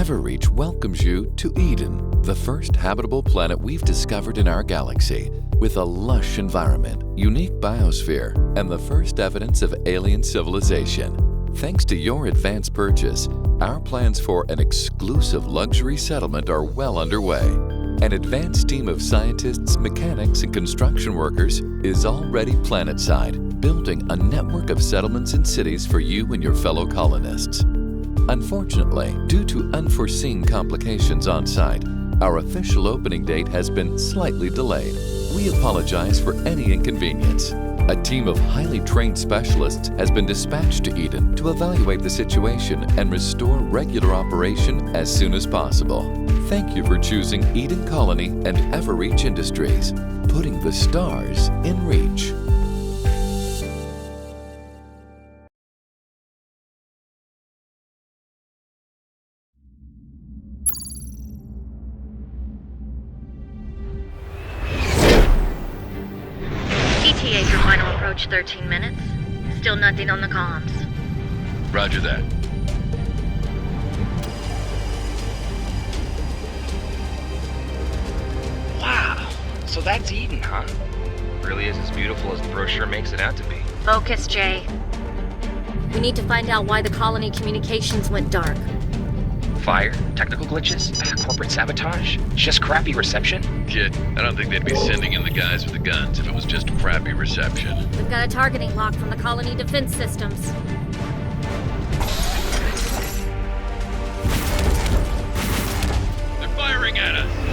Everreach welcomes you to Eden, the first habitable planet we've discovered in our galaxy, with a lush environment, unique biosphere, and the first evidence of alien civilization. Thanks to your advance purchase, our plans for an exclusive luxury settlement are well underway. An advanced team of scientists, mechanics, and construction workers is already planetside, building a network of settlements and cities for you and your fellow colonists. Unfortunately, due to unforeseen complications on site, our official opening date has been slightly delayed. We apologize for any inconvenience. A team of highly trained specialists has been dispatched to Eden to evaluate the situation and restore regular operation as soon as possible. Thank you for choosing Eden Colony and Everreach Industries, putting the stars in reach. ETA for final approach 13 minutes. Still nothing on the comms. Roger that. Wow, so that's Eden, huh? Really is as beautiful as the brochure makes it out to be. Focus, Jay. We need to find out why the colony communications went dark. Fire? Technical glitches? Corporate sabotage? Just crappy reception? Kid, I don't think they'd be sending in the guys with the guns if it was just crappy reception. We've got a targeting lock from the colony defense systems. They're firing at us!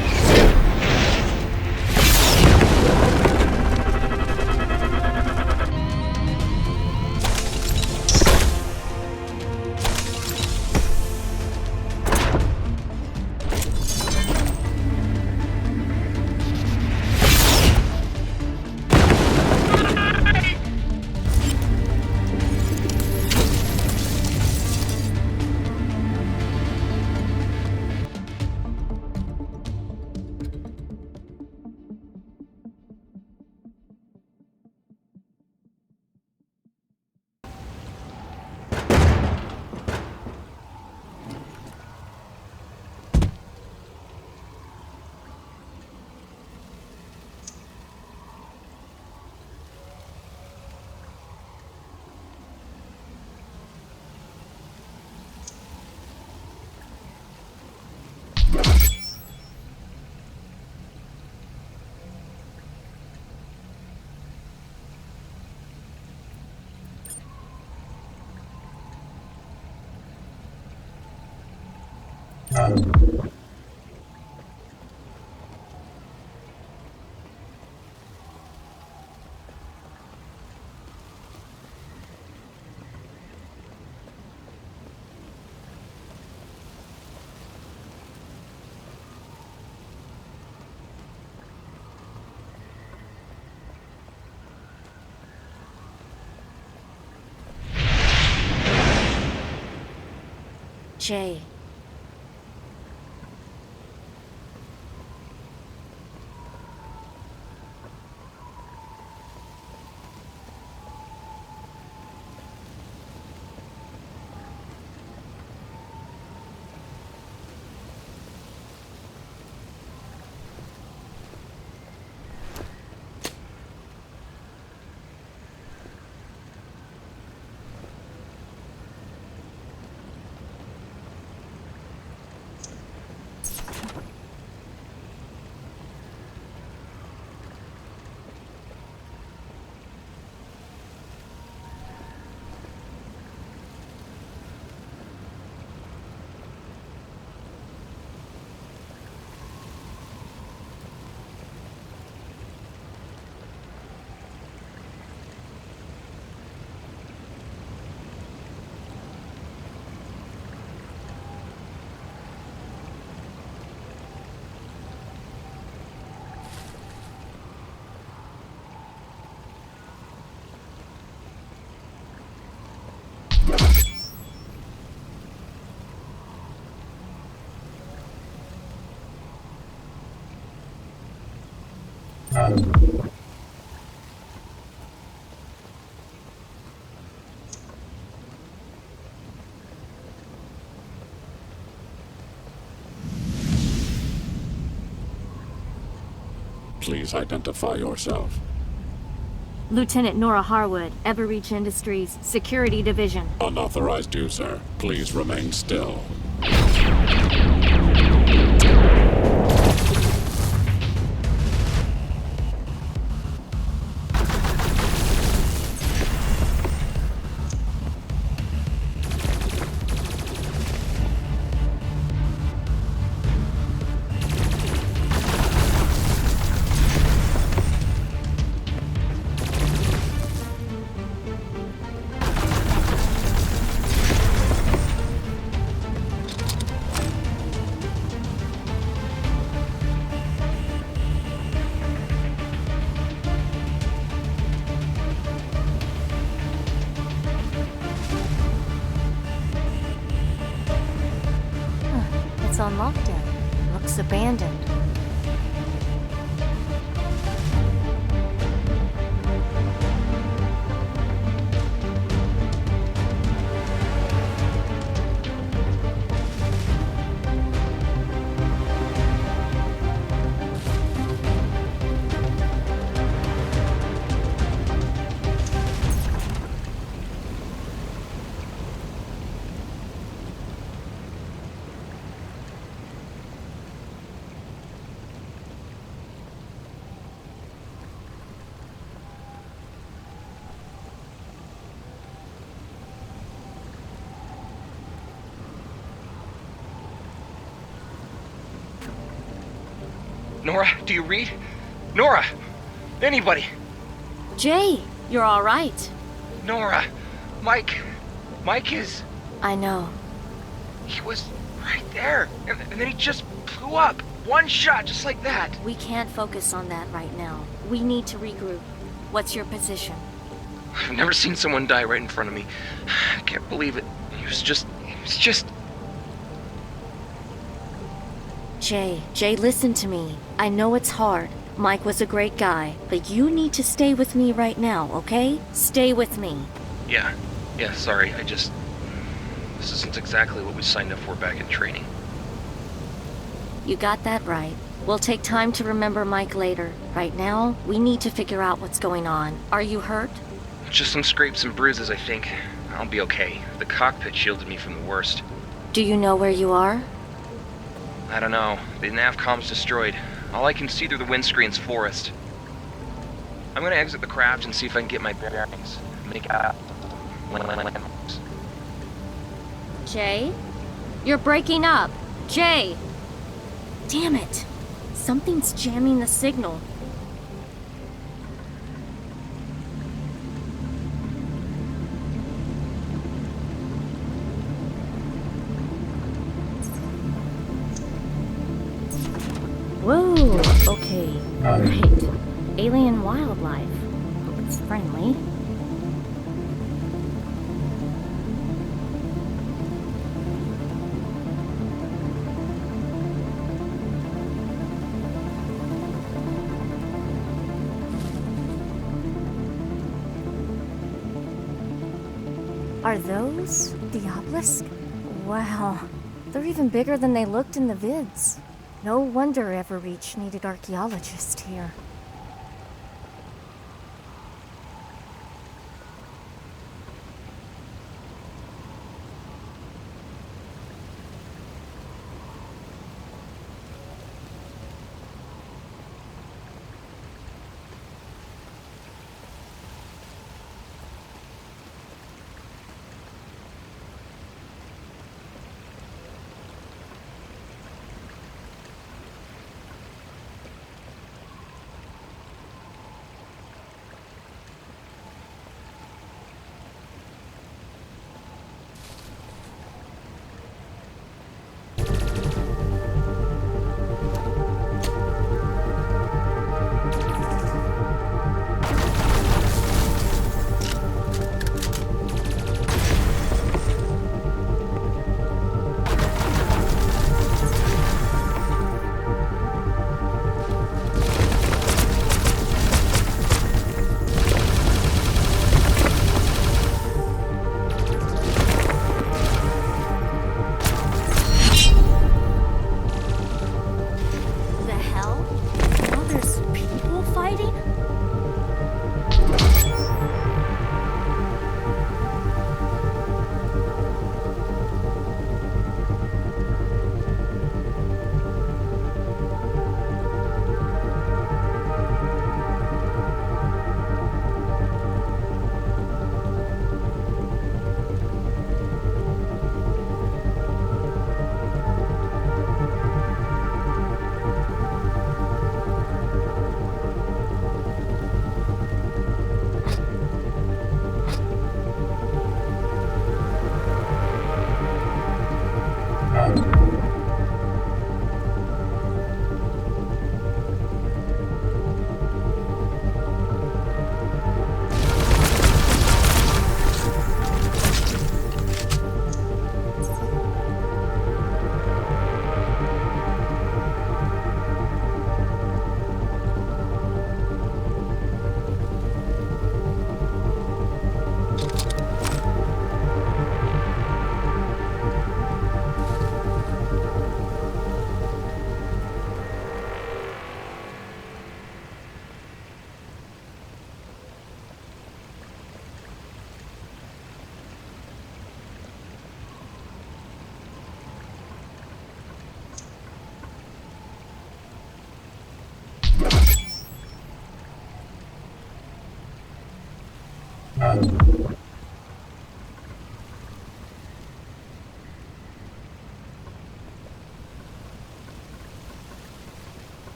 Jay. Please identify yourself. Lieutenant Nora Harwood, Everreach Industries, Security Division. Unauthorized user. Please remain still. It's on lockdown. Looks abandoned. Nora, do you read? Nora! Anybody! Jay, you're all right. Nora! Mike is... I know. He was right there. And then he just blew up. One shot, just like that. We can't focus on that right now. We need to regroup. What's your position? I've never seen someone die right in front of me. I can't believe it. He was just... Jay, listen to me. I know it's hard. Mike was a great guy, but you need to stay with me right now, okay? Stay with me. Yeah, sorry, this isn't exactly what we signed up for back in training. You got that right. We'll take time to remember Mike later. Right now, we need to figure out what's going on. Are you hurt? Just some scrapes and bruises, I think. I'll be okay. The cockpit shielded me from the worst. Do you know where you are? I don't know. The navcom's destroyed. All I can see through the windscreen's forest. I'm gonna exit the craft and see if I can get my bearings. Make out. Jay? You're breaking up. Jay! Damn it. Something's jamming the signal. Whoa, okay. Right. Alien wildlife. Hope it's friendly. Are those the obelisk? Wow. They're even bigger than they looked in the vids. No wonder Everreach needed archaeologists here.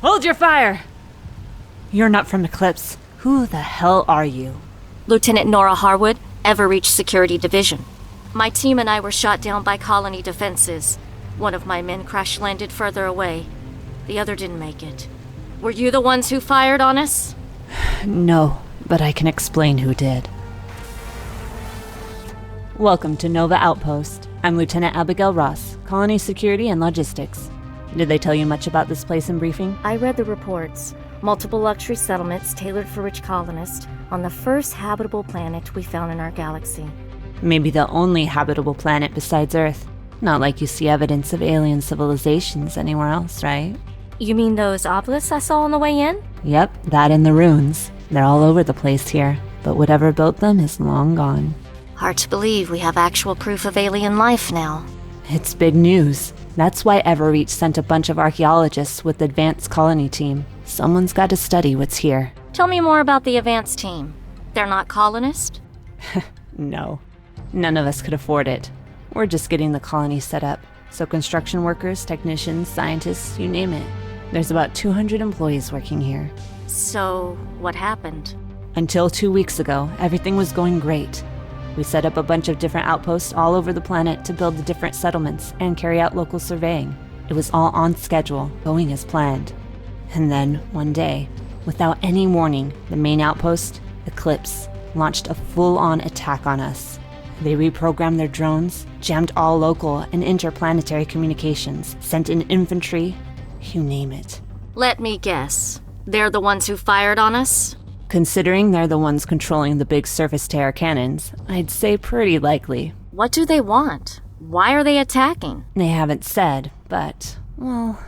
Hold your fire! You're not from Eclipse. Who the hell are you? Lieutenant Nora Harwood, Everreach Security Division. My team and I were shot down by colony defenses. One of my men crash-landed further away. The other didn't make it. Were you the ones who fired on us? No, but I can explain who did. Welcome to Nebula Outpost. I'm Lieutenant Abigail Ross, Colony Security and Logistics. Did they tell you much about this place in briefing? I read the reports. Multiple luxury settlements tailored for rich colonists on the first habitable planet we found in our galaxy. Maybe the only habitable planet besides Earth. Not like you see evidence of alien civilizations anywhere else, right? You mean those obelisks I saw on the way in? Yep, that and the ruins. They're all over the place here, but whatever built them is long gone. Hard to believe we have actual proof of alien life now. It's big news. That's why Everreach sent a bunch of archaeologists with the advanced colony team. Someone's got to study what's here. Tell me more about the advanced team. They're not colonists? No. None of us could afford it. We're just getting the colony set up. So construction workers, technicians, scientists, you name it. There's about 200 employees working here. So, what happened? Until 2 weeks ago, everything was going great. We set up a bunch of different outposts all over the planet to build the different settlements and carry out local surveying. It was all on schedule, going as planned. And then, one day, without any warning, the main outpost, Eclipse, launched a full-on attack on us. They reprogrammed their drones, jammed all local and interplanetary communications, sent in infantry, you name it. Let me guess. They're the ones who fired on us? Considering they're the ones controlling the big surface-to-air cannons, I'd say pretty likely. What do they want? Why are they attacking? They haven't said, but, well,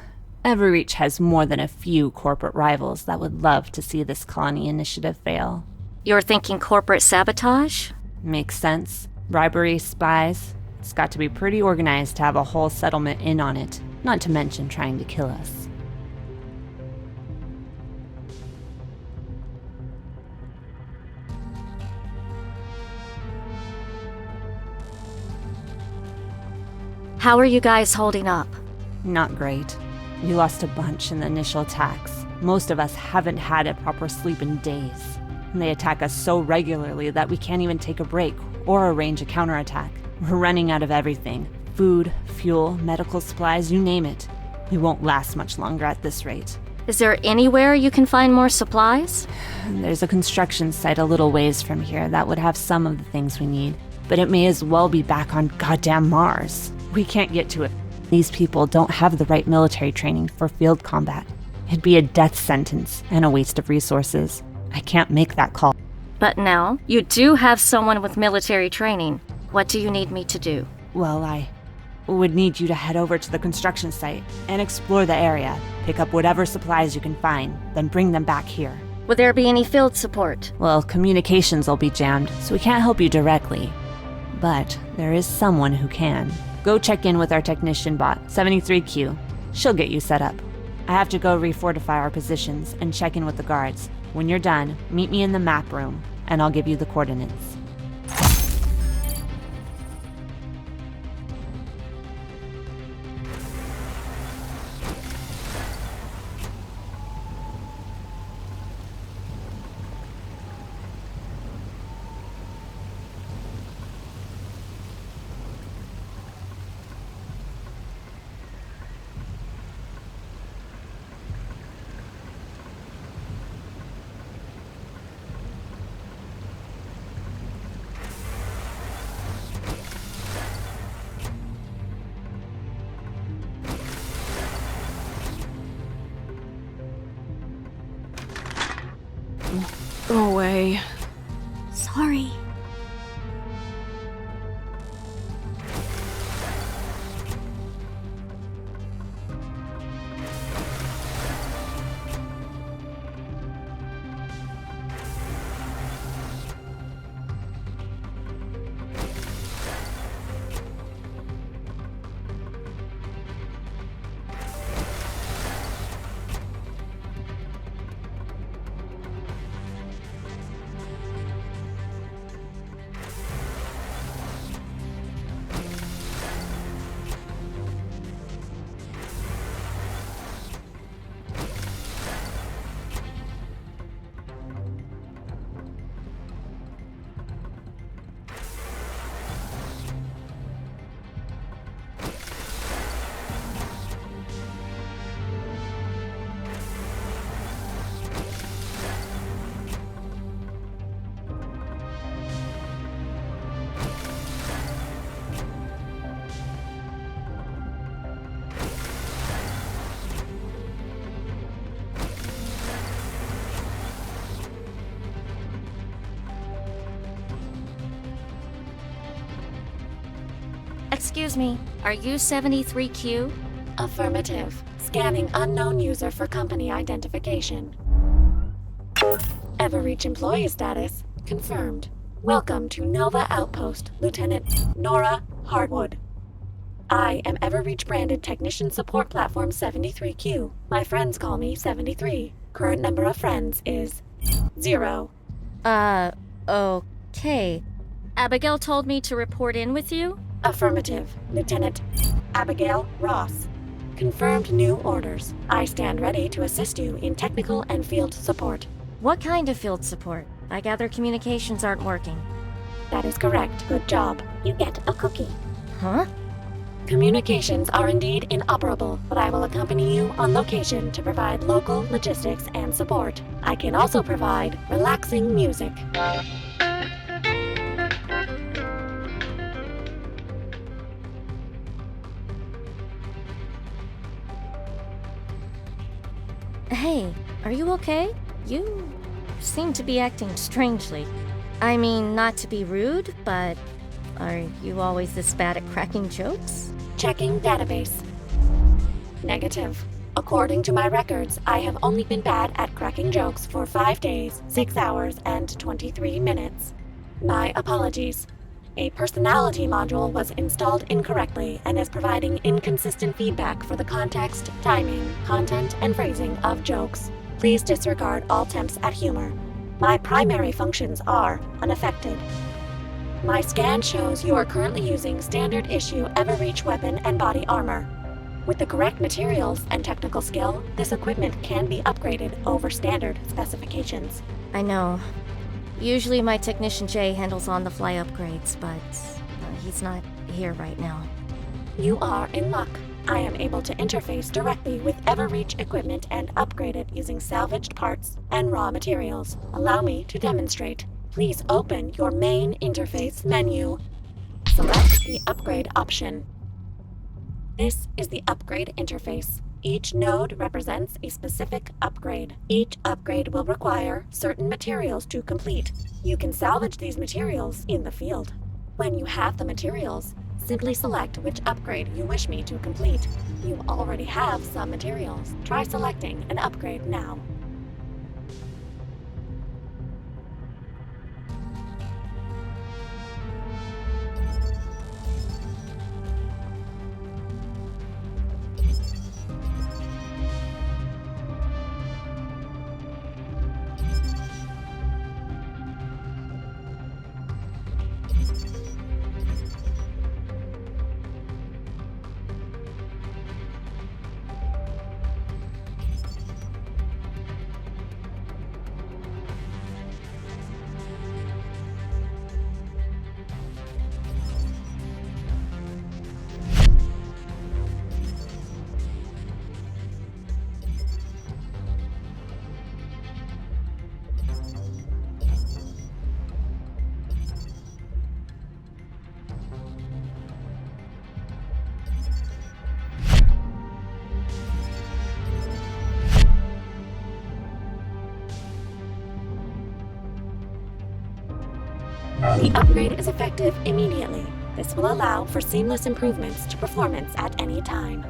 Everreach has more than a few corporate rivals that would love to see this colony initiative fail. You're thinking corporate sabotage? Makes sense. Bribery, spies. It's got to be pretty organized to have a whole settlement in on it, not to mention trying to kill us. How are you guys holding up? Not great. We lost a bunch in the initial attacks. Most of us haven't had a proper sleep in days. And they attack us so regularly that we can't even take a break or arrange a counterattack. We're running out of everything. Food, fuel, medical supplies, you name it. We won't last much longer at this rate. Is there anywhere you can find more supplies? There's a construction site a little ways from here that would have some of the things we need, but it may as well be back on goddamn Mars. We can't get to it. These people don't have the right military training for field combat. It'd be a death sentence and a waste of resources. I can't make that call. But now, you do have someone with military training. What do you need me to do? Well, I would need you to head over to the construction site and explore the area. Pick up whatever supplies you can find, then bring them back here. Would there be any field support? Well, communications will be jammed, so we can't help you directly. But there is someone who can. Go check in with our technician bot, 73Q. She'll get you set up. I have to go refortify our positions and check in with the guards. When you're done, meet me in the map room, and I'll give you the coordinates. okay. Sorry. Excuse me, are you 73Q? Affirmative. Scanning unknown user for company identification. Everreach employee status confirmed. Welcome to Nova Outpost, Lieutenant Nora Hardwood. I am Everreach branded Technician Support Platform 73Q. My friends call me 73. Current number of friends is 0. Okay. Abigail told me to report in with you? Affirmative. Lieutenant Abigail Ross. Confirmed new orders. I stand ready to assist you in technical and field support. What kind of field support? I gather communications aren't working. That is correct. Good job. You get a cookie. Huh? Communications are indeed inoperable, but I will accompany you on location to provide local logistics and support. I can also provide relaxing music. Hey, are you okay? You seem to be acting strangely. I mean, not to be rude, but are you always this bad at cracking jokes? Checking database. Negative. According to my records, I have only been bad at cracking jokes for 5 days, 6 hours, and 23 minutes. My apologies. A personality module was installed incorrectly and is providing inconsistent feedback for the context, timing, content, and phrasing of jokes. Please disregard all attempts at humor. My primary functions are unaffected. My scan shows you are currently using standard issue Everreach weapon and body armor. With the correct materials and technical skill, this equipment can be upgraded over standard specifications. I know. Usually my technician Jay handles on-the-fly upgrades, but he's not here right now. You are in luck. I am able to interface directly with Everreach equipment and upgrade it using salvaged parts and raw materials. Allow me to demonstrate. Please open your main interface menu. Select the upgrade option. This is the upgrade interface. Each node represents a specific upgrade. Each upgrade will require certain materials to complete. You can salvage these materials in the field. When you have the materials, simply select which upgrade you wish me to complete. You already have some materials. Try selecting an upgrade now. The upgrade is effective immediately. This will allow for seamless improvements to performance at any time.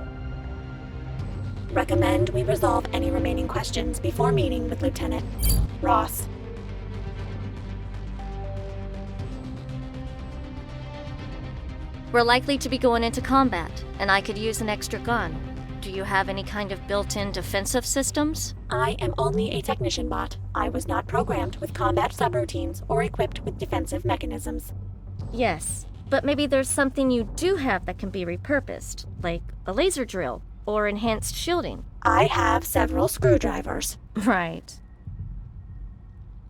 Recommend we resolve any remaining questions before meeting with Lieutenant Ross. We're likely to be going into combat, and I could use an extra gun. Do you have any kind of built-in defensive systems? I am only a technician bot. I was not programmed with combat subroutines or equipped with defensive mechanisms. Yes, but maybe there's something you do have that can be repurposed, like a laser drill or enhanced shielding. I have several screwdrivers. Right.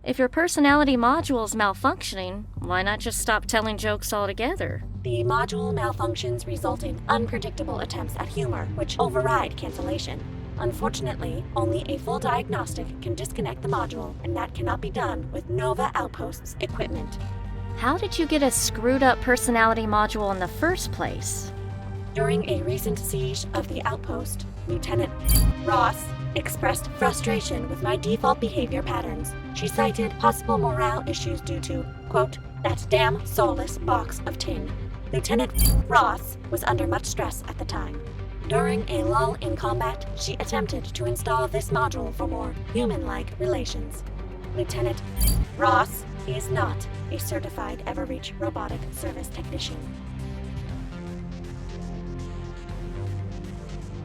If your personality module is malfunctioning, why not just stop telling jokes altogether? The module malfunctions result in unpredictable attempts at humor, which override cancellation. Unfortunately, only a full diagnostic can disconnect the module, and that cannot be done with Nova Outpost's equipment. How did you get a screwed-up personality module in the first place? During a recent siege of the outpost, Lieutenant Ross expressed frustration with my default behavior patterns. She cited possible morale issues due to, quote, that damn soulless box of tin. Lieutenant Ross was under much stress at the time. During a lull in combat, she attempted to install this module for more human-like relations. Lieutenant Ross is not a certified Everreach robotic service technician.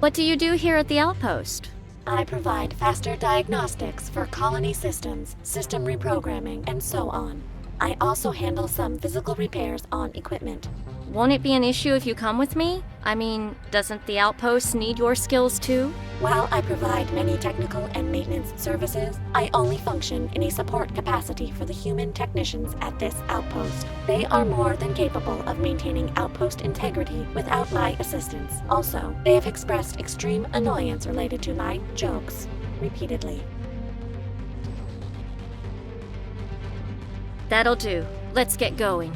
What do you do here at the outpost? I provide faster diagnostics for colony systems, system reprogramming, and so on. I also handle some physical repairs on equipment. Won't it be an issue if you come with me? I mean, doesn't the outpost need your skills too? While I provide many technical and maintenance services, I only function in a support capacity for the human technicians at this outpost. They are more than capable of maintaining outpost integrity without my assistance. Also, they have expressed extreme annoyance related to my jokes repeatedly. That'll do. Let's get going.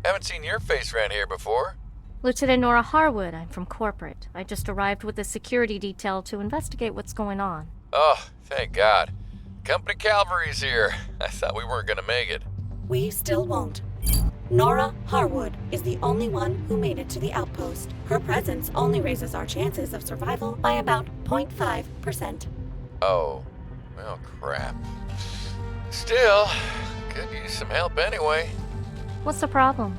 Haven't seen your face around here before. Lieutenant Nora Harwood, I'm from corporate. I just arrived with a security detail to investigate what's going on. Oh, thank God. Company cavalry's here. I thought we weren't gonna make it. We still won't. Nora Harwood is the only one who made it to the outpost. Her presence only raises our chances of survival by about 0.5%. Oh, well, crap. Still, could use some help anyway. What's the problem?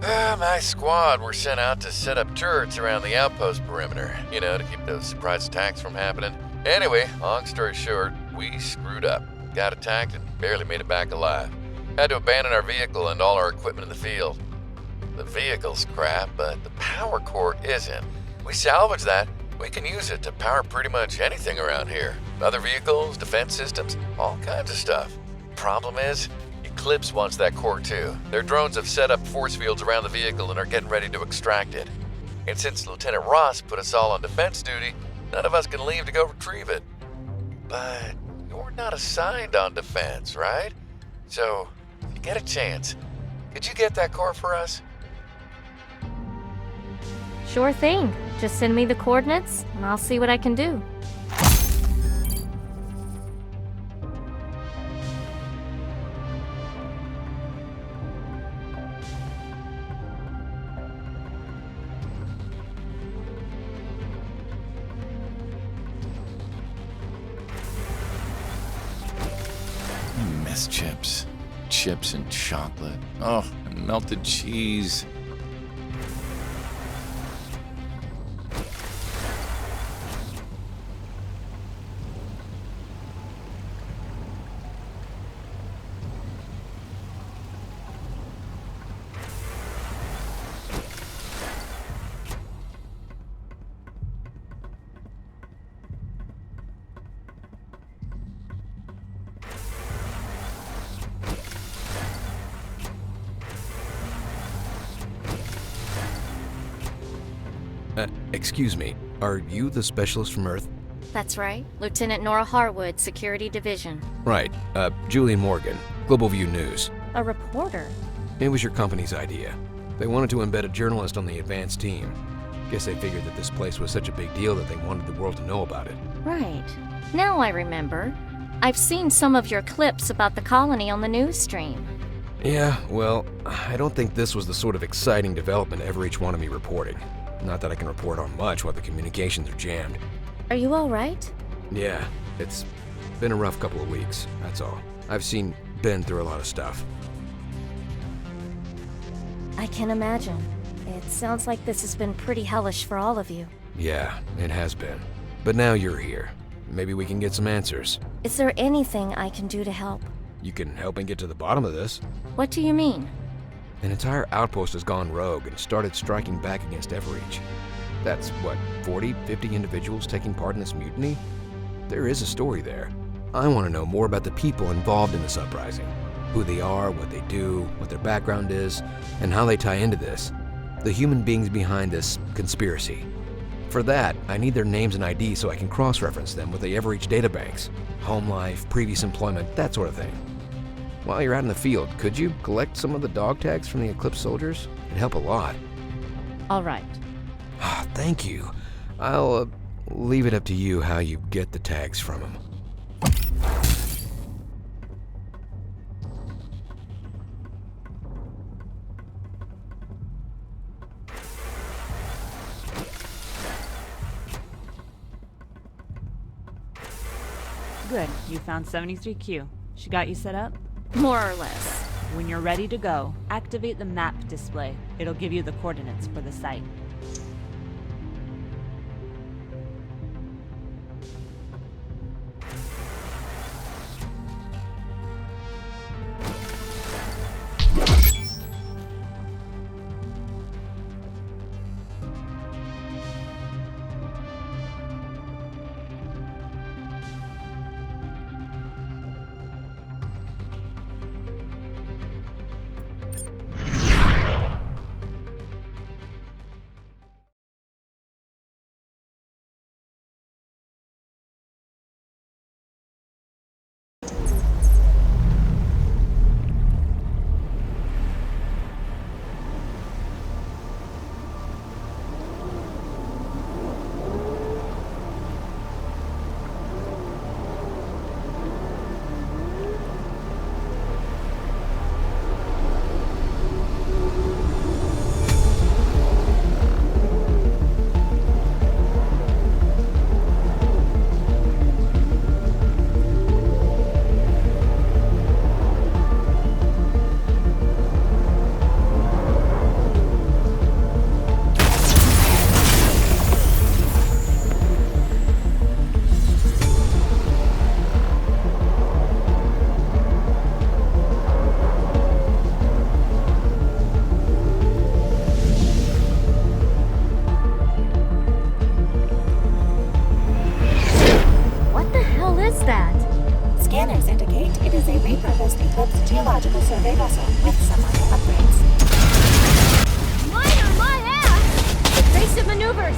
My squad were sent out to set up turrets around the outpost perimeter, to keep those surprise attacks from happening. Anyway, long story short, we screwed up. Got attacked and barely made it back alive. Had to abandon our vehicle and all our equipment in the field. The vehicle's crap, but the power core isn't. We salvaged that. We can use it to power pretty much anything around here. Other vehicles, defense systems, all kinds of stuff. Problem is, Eclipse wants that core too. Their drones have set up force fields around the vehicle and are getting ready to extract it. And since Lieutenant Ross put us all on defense duty, none of us can leave to go retrieve it. But you're not assigned on defense, right? So, if you get a chance, could you get that core for us? Sure thing. Just send me the coordinates, and I'll see what I can do. Miss chips. Chips and chocolate. Oh, and melted cheese. Excuse me, are you the specialist from Earth? That's right. Lieutenant Nora Harwood, Security Division. Right. Julian Morgan, Global View News. A reporter? It was your company's idea. They wanted to embed a journalist on the advanced team. Guess they figured that this place was such a big deal that they wanted the world to know about it. Right. Now I remember. I've seen some of your clips about the colony on the news stream. Yeah, well, I don't think this was the sort of exciting development Everreach wanted me reporting. Not that I can report on much while the communications are jammed. Are you all right? Yeah, it's been a rough couple of weeks, that's all. I've seen Ben through a lot of stuff. I can imagine. It sounds like this has been pretty hellish for all of you. Yeah, it has been. But now you're here. Maybe we can get some answers. Is there anything I can do to help? You can help me get to the bottom of this. What do you mean? An entire outpost has gone rogue and started striking back against Everreach. That's, what, 40, 50 individuals taking part in this mutiny? There is a story there. I want to know more about the people involved in this uprising. Who they are, what they do, what their background is, and how they tie into this. The human beings behind this conspiracy. For that, I need their names and ID so I can cross-reference them with the Everreach databanks. Home life, previous employment, that sort of thing. While you're out in the field, could you collect some of the dog tags from the Eclipse soldiers? It'd help a lot. All right. Thank you. I'll leave it up to you how you get the tags from them. Good. You found 73Q. She got you set up? More or less. When you're ready to go, activate the map display. It'll give you the coordinates for the site. Scanners indicate it is a repurposed Eclipse geological survey vessel with some minor upgrades. Mine on my ass! Evasive maneuvers!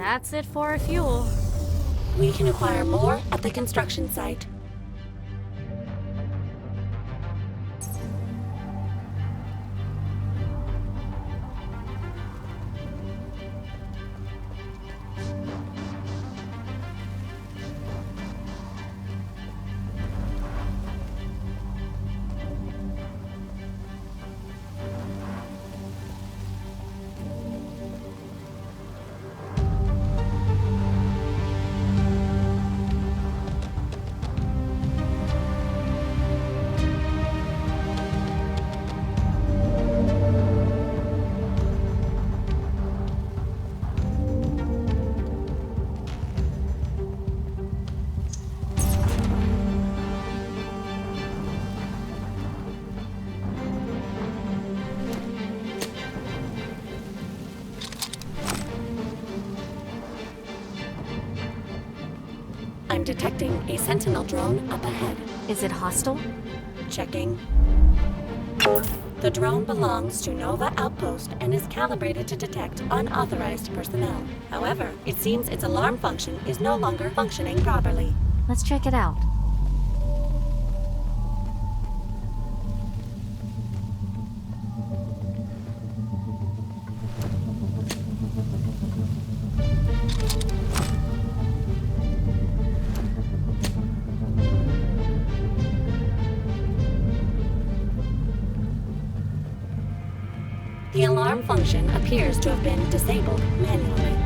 That's it for our fuel. We can acquire more at the construction site. I'm detecting a sentinel drone up ahead. Is it hostile? Checking. The drone belongs to Nova Outpost and is calibrated to detect unauthorized personnel. However, it seems its alarm function is no longer functioning properly. Let's check it out. The alarm function appears to have been disabled manually.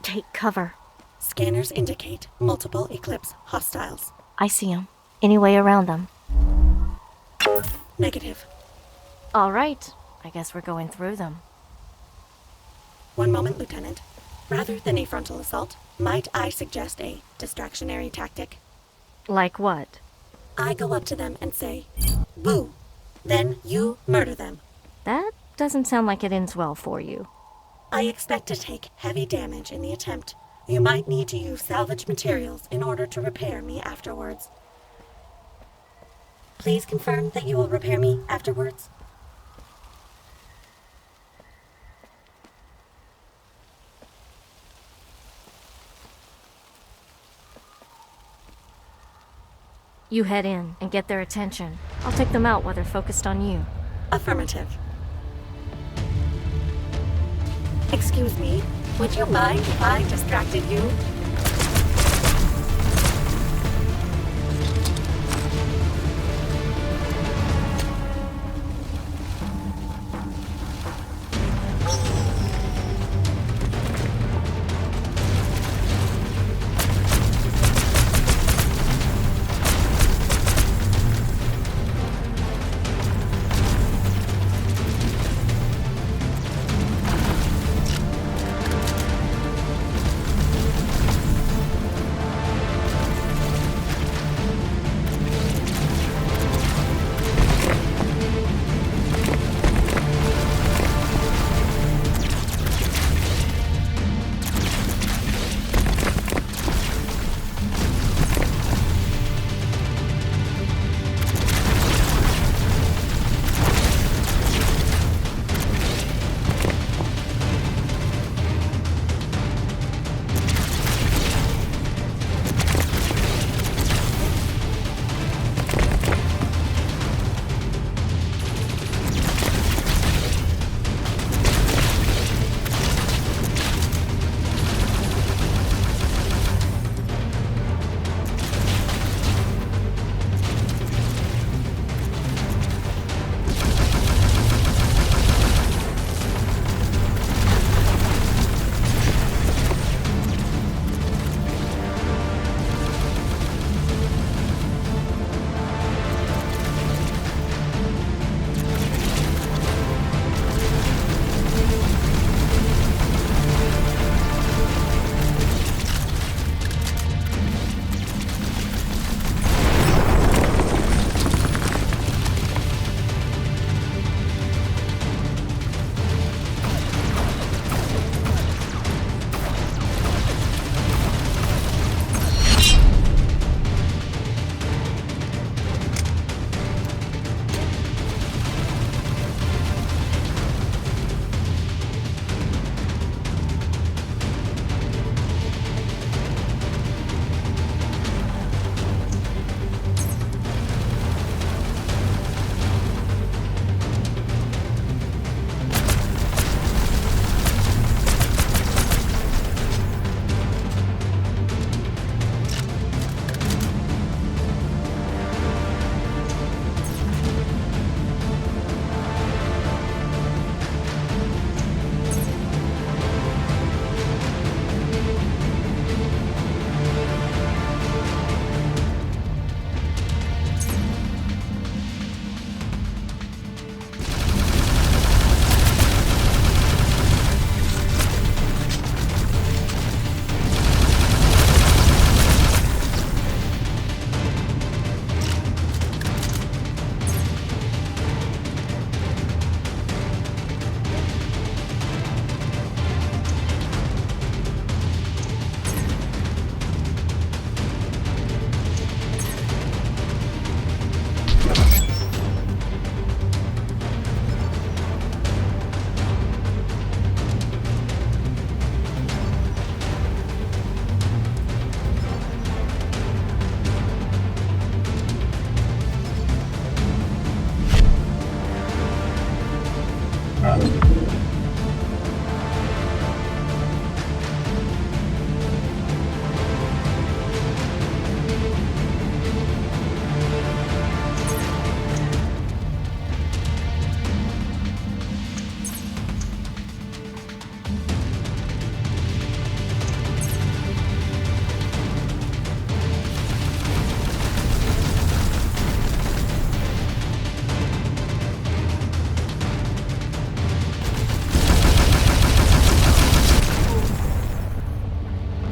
Take cover. Scanners indicate multiple Eclipse hostiles. I see them. Any way around them? Negative. All right. I guess we're going through them. One moment, Lieutenant. Rather than a frontal assault, might I suggest a distractionary tactic? Like what? I go up to them and say, "Boo!" Then you murder them. That doesn't sound like it ends well for you. I expect to take heavy damage in the attempt. You might need to use salvage materials in order to repair me afterwards. Please confirm that you will repair me afterwards. You head in and get their attention. I'll take them out while they're focused on you. Affirmative. Excuse me, would you mind if I distracted you?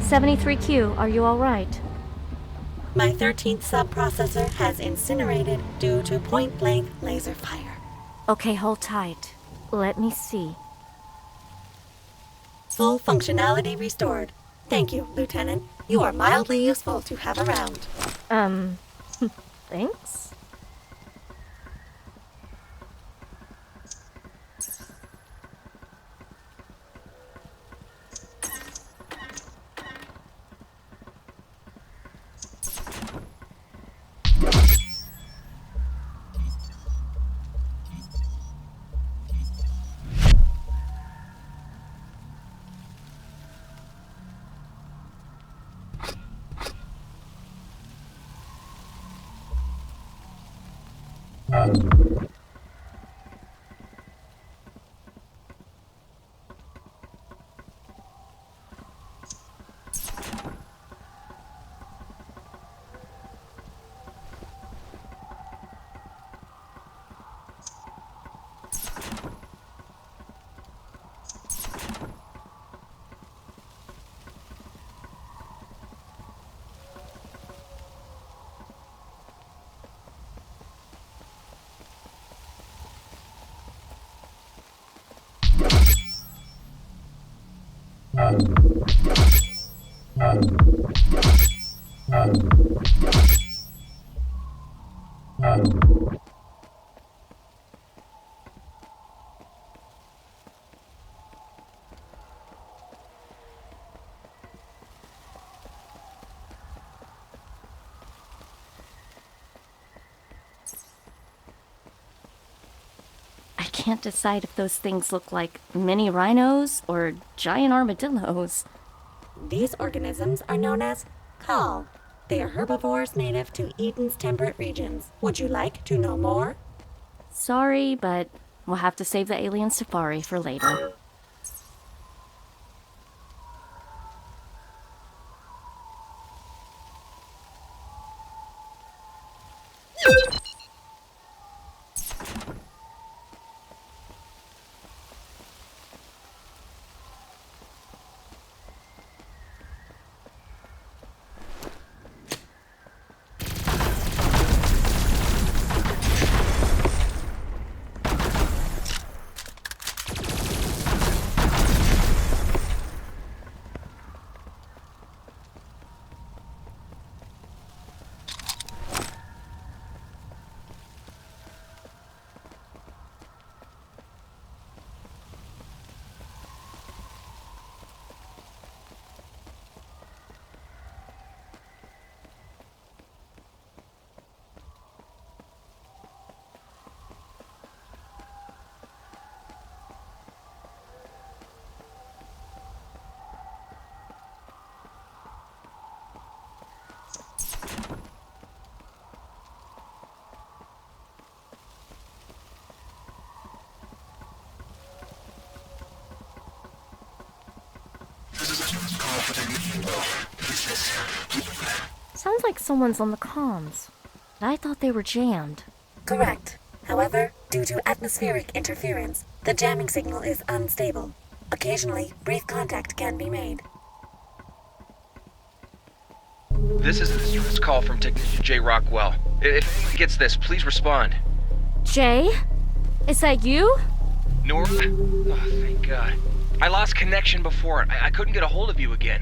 73Q, are you alright? My 13th subprocessor has incinerated due to point-blank laser fire. Okay, hold tight. Let me see. Full functionality restored. Thank you, Lieutenant. You are mildly useful to have around. Thanks? I can't decide if those things look like mini rhinos or giant armadillos. These organisms are known as call. They are herbivores native to Eden's temperate regions. Would you like to know more? Sorry, but we'll have to save the alien safari for later. Sounds like someone's on the comms. But I thought they were jammed. Correct. However, due to atmospheric interference, the jamming signal is unstable. Occasionally, brief contact can be made. This is a distress call from Technician J. Rockwell. If anyone gets this, please respond. Jay? Is that you? Nora? Oh, thank God. I lost connection before. I couldn't get a hold of you again.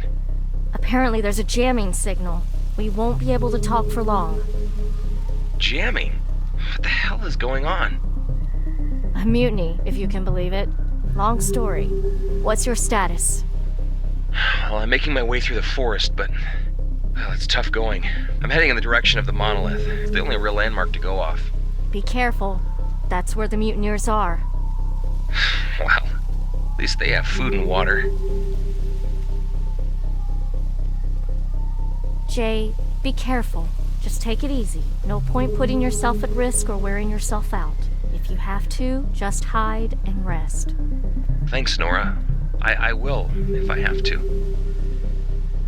Apparently there's a jamming signal. We won't be able to talk for long. Jamming? What the hell is going on? A mutiny, if you can believe it. Long story. What's your status? Well, I'm making my way through the forest, but... well, it's tough going. I'm heading in the direction of the monolith. It's the only real landmark to go off. Be careful. That's where the mutineers are. Well, at least they have food and water. Jay, be careful. Just take it easy. No point putting yourself at risk or wearing yourself out. If you have to, just hide and rest. Thanks, Nora. I will, if I have to.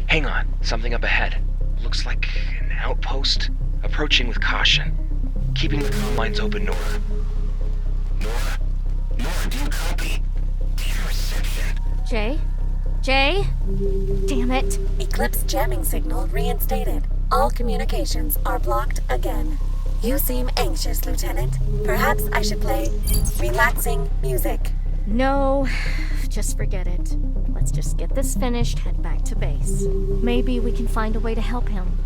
Hang on, something up ahead. Looks like an outpost. Approaching with caution. Keeping the phone lines open, Nora. Nora, do you copy? Dear reception. Jay? Jay? Damn it. Eclipse jamming signal reinstated. All communications are blocked again. You seem anxious, Lieutenant. Perhaps I should play relaxing music. No, just forget it. Let's just get this finished, head back to base. Maybe we can find a way to help him.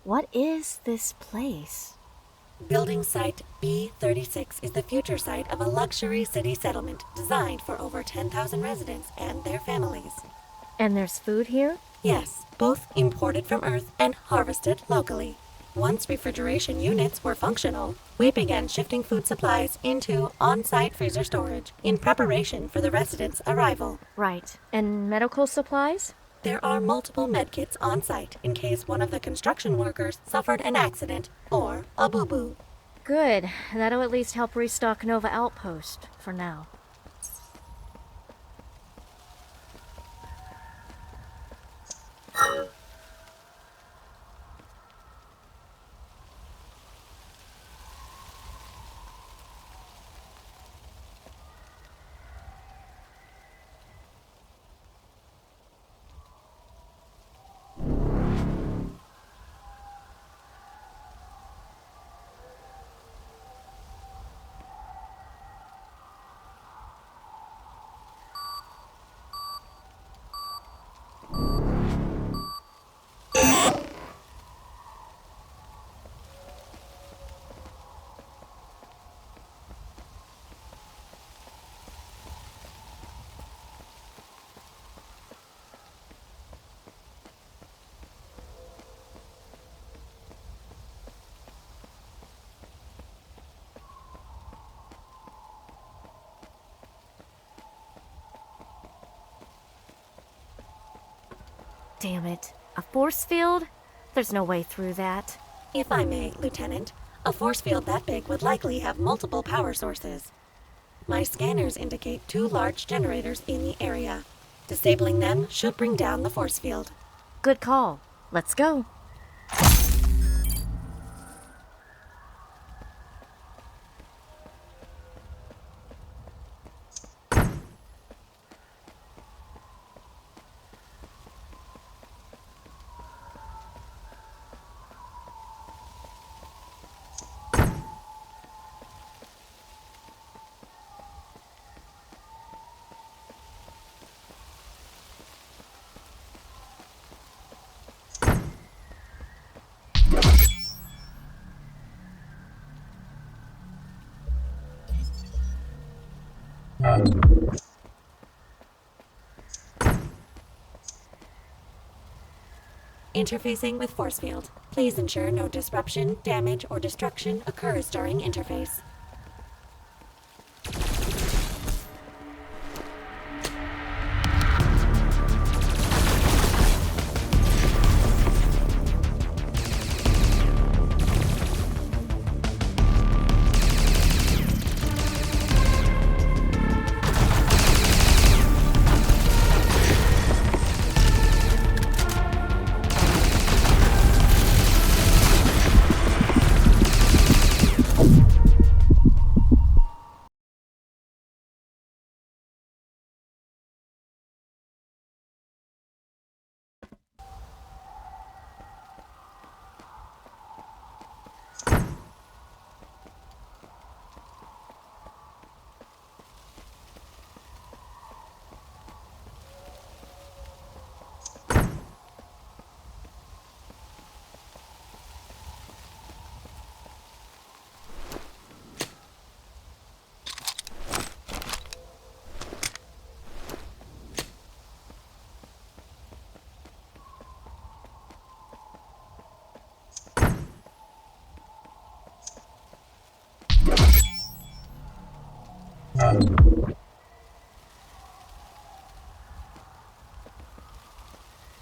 What is this place? Building Site B36 is the future site of a luxury city settlement designed for over 10,000 residents and their families. And there's food here? Yes, both imported from Earth and harvested locally. Once refrigeration units were functional, we began shifting food supplies into on-site freezer storage in preparation for the residents' arrival. Right. And medical supplies? There are multiple medkits on site in case one of the construction workers suffered an accident or a boo-boo. Good. That'll at least help restock Nova Outpost for now. Damn it. A force field? There's no way through that. If I may, Lieutenant, a force field that big would likely have multiple power sources. My scanners indicate 2 large generators in the area. Disabling them should bring down the force field. Good call. Let's go. Interfacing with force field. Please ensure no disruption, damage, or destruction occurs during interface.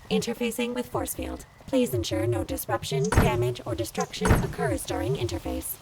Interfacing with force field. Please ensure no disruption, damage, or destruction occurs during interface.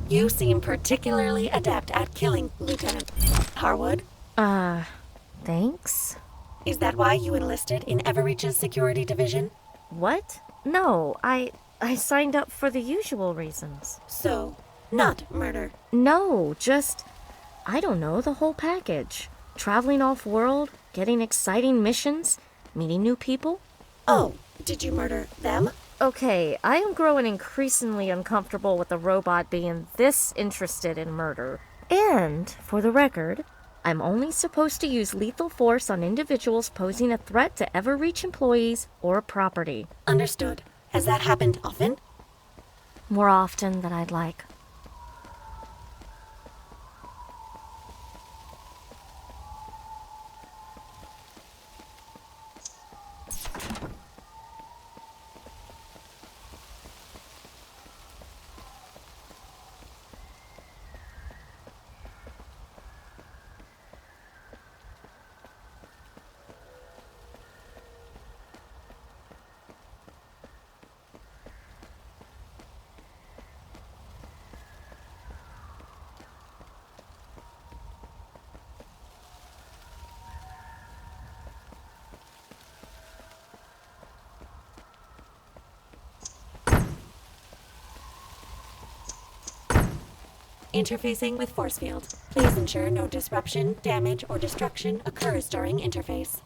You seem particularly adept at killing, Lieutenant Harwood. Thanks? Is that why you enlisted in Everreach's security division? What? No, I signed up for the usual reasons. So, not murder. No, just, I don't know, the whole package. Traveling off-world, getting exciting missions, meeting new people. Oh, did you murder them? Okay, I am growing increasingly uncomfortable with the robot being this interested in murder. And, for the record, I'm only supposed to use lethal force on individuals posing a threat to Everreach employees or property. Understood. Has that happened often? More often than I'd like. Interfacing with force field. Please ensure no disruption, damage, or destruction occurs during interface.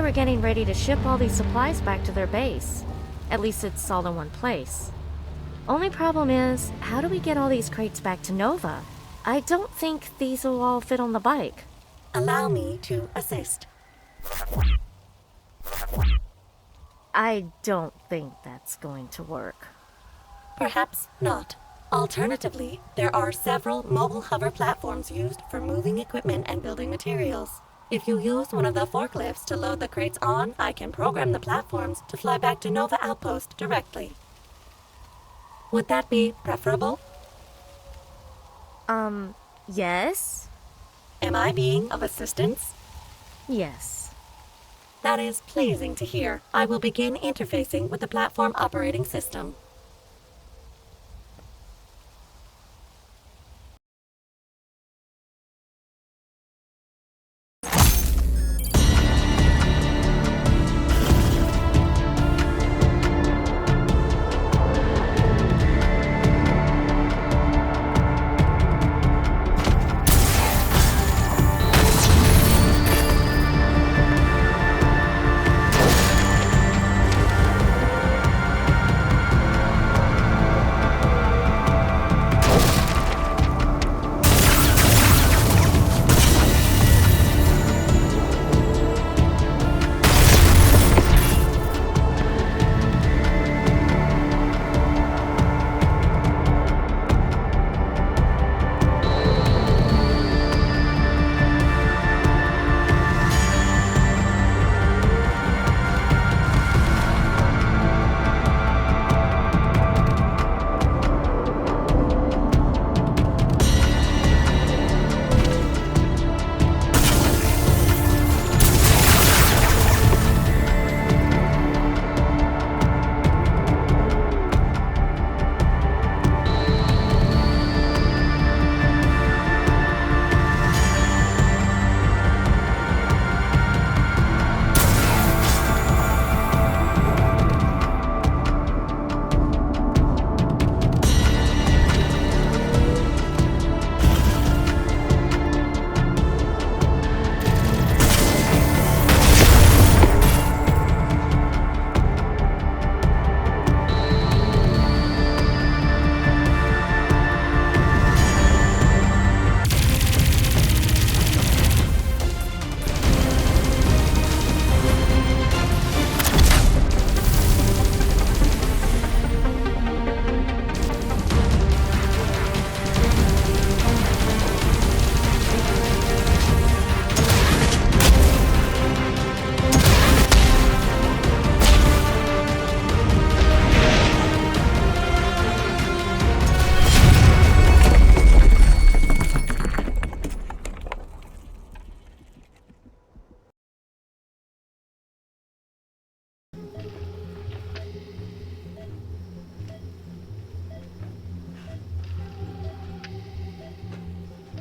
they were getting ready to ship all these supplies back to their base. At least it's all in one place. Only problem is, how do we get all these crates back to Nova? I don't think these will all fit on the bike. Allow me to assist. I don't think that's going to work. Perhaps not. Alternatively, there are several mobile hover platforms used for moving equipment and building materials. If you use one of the forklifts to load the crates on, I can program the platforms to fly back to Nova Outpost directly. Would that be preferable? Yes? Am I being of assistance? Yes. That is pleasing to hear. I will begin interfacing with the platform operating system.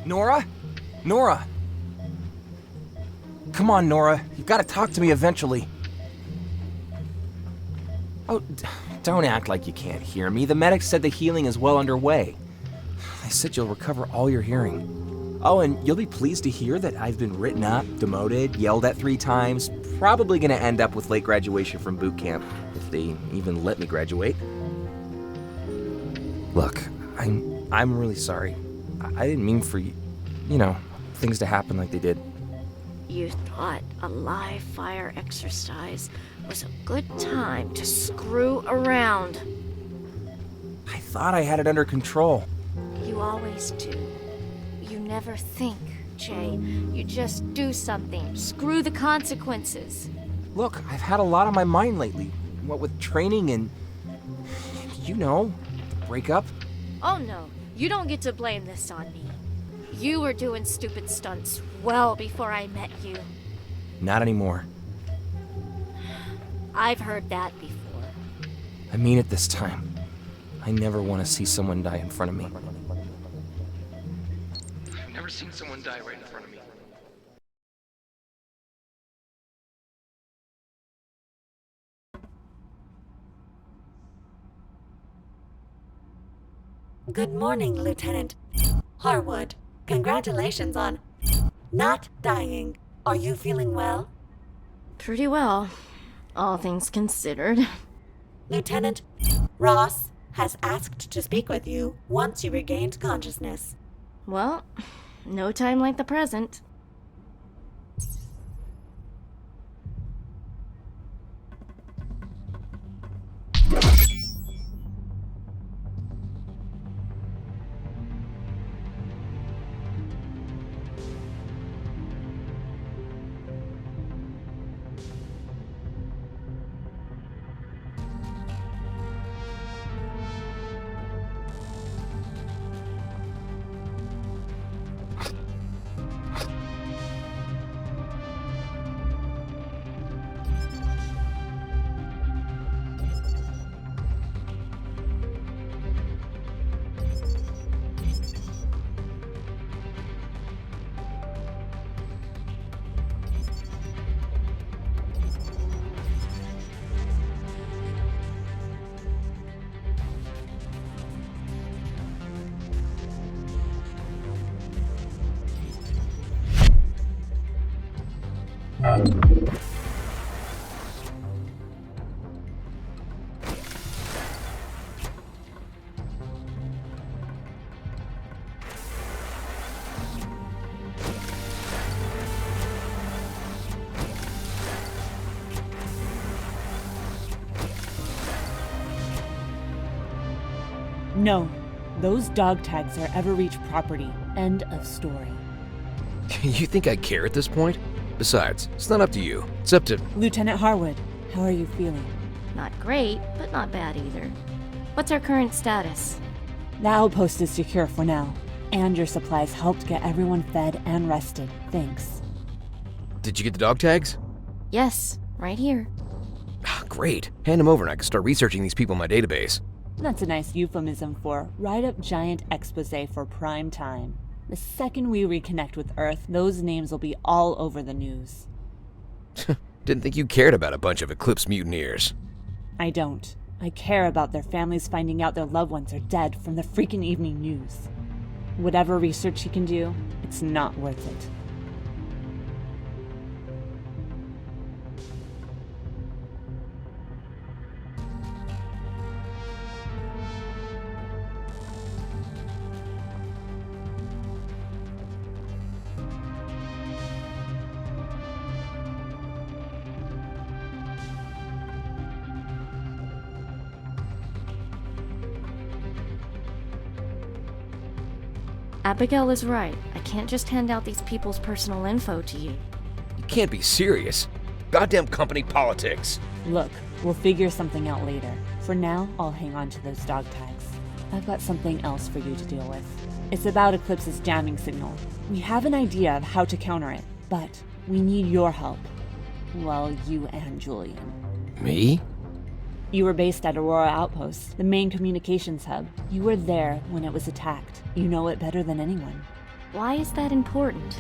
Nora? Nora! Come on, Nora. You've got to talk to me eventually. Oh, don't act like you can't hear me. The medics said the healing is well underway. They said you'll recover all your hearing. Oh, and you'll be pleased to hear that I've been written up, demoted, yelled at 3 times, probably gonna end up with late graduation from boot camp, if they even let me graduate. Look, I'm really sorry. I didn't mean for things to happen like they did. You thought a live fire exercise was a good time to screw around. I thought I had it under control. You always do. You never think, Jay. You just do something. Screw the consequences. Look, I've had a lot on my mind lately. What with training and, the breakup. Oh no, you don't get to blame this on me. You were doing stupid stunts well before I met you. Not anymore. I've heard that before. I mean it this time. I never want to see someone die in front of me. I've never seen someone die right in front of me. Good morning, Lieutenant Harwood. Congratulations on not dying. Are you feeling well? Pretty well, all things considered. Lieutenant Ross has asked to speak with you once you regained consciousness. Well, no time like the present. No, those dog tags are Everreach property. End of story. You think I care at this point? Besides, it's not up to you. It's up to... Lieutenant Harwood, how are you feeling? Not great, but not bad either. What's our current status? The outpost is secure for now, and your supplies helped get everyone fed and rested. Thanks. Did you get the dog tags? Yes, right here. Great. Hand them over and I can start researching these people in my database. That's a nice euphemism for write-up giant expose for prime time. The second we reconnect with Earth, those names will be all over the news. Didn't think you cared about a bunch of Eclipse mutineers. I don't. I care about their families finding out their loved ones are dead from the freaking evening news. Whatever research you can do, it's not worth it. Abigail is right. I can't just hand out these people's personal info to you. You can't be serious. Goddamn company politics. Look, we'll figure something out later. For now, I'll hang on to those dog tags. I've got something else for you to deal with. It's about Eclipse's jamming signal. We have an idea of how to counter it, but we need your help. Well, you and Julian. Me? You were based at Aurora Outpost, the main communications hub. You were there when it was attacked. You know it better than anyone. Why is that important?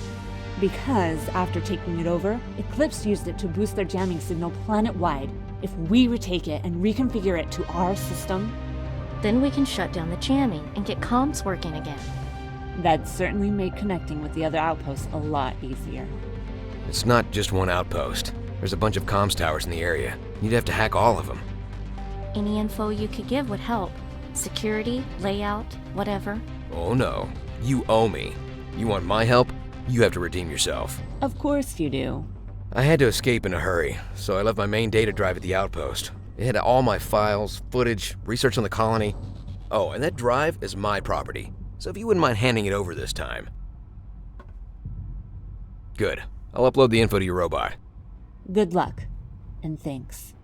Because after taking it over, Eclipse used it to boost their jamming signal planet-wide. If we retake it and reconfigure it to our system, then we can shut down the jamming and get comms working again. That'd certainly make connecting with the other outposts a lot easier. It's not just one outpost. There's a bunch of comms towers in the area. You'd have to hack all of them. Any info you could give would help. Security, layout, whatever. Oh no. You owe me. You want my help? You have to redeem yourself. Of course you do. I had to escape in a hurry, so I left my main data drive at the outpost. It had all my files, footage, research on the colony. Oh, and that drive is my property, so if you wouldn't mind handing it over this time. Good. I'll upload the info to your robot. Good luck, and thanks.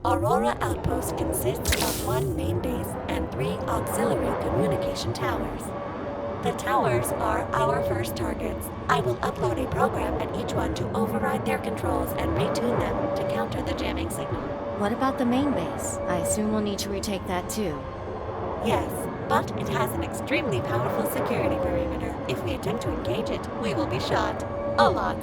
Aurora Outpost consists of one main base and 3 auxiliary communication towers. The towers are our first targets. I will upload a program at each one to override their controls and retune them to counter the jamming signal. What about the main base? I assume we'll need to retake that too. Yes, but it has an extremely powerful security perimeter. If we attempt to engage it, we will be shot. A lot.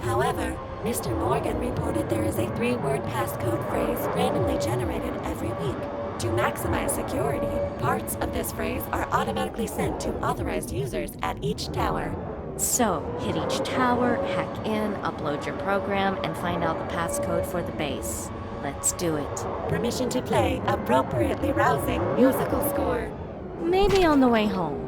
However, Mr. Morgan reported there is a 3-word passcode phrase randomly generated every week. To maximize security, parts of this phrase are automatically sent to authorized users at each tower. So, hit each tower, hack in, upload your program, and find out the passcode for the base. Let's do it. Permission to play appropriately rousing musical score. Maybe on the way home.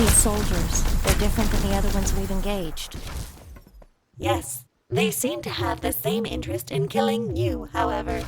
These soldiers, they're different than the other ones we've engaged. Yes, they seem to have the same interest in killing you, however.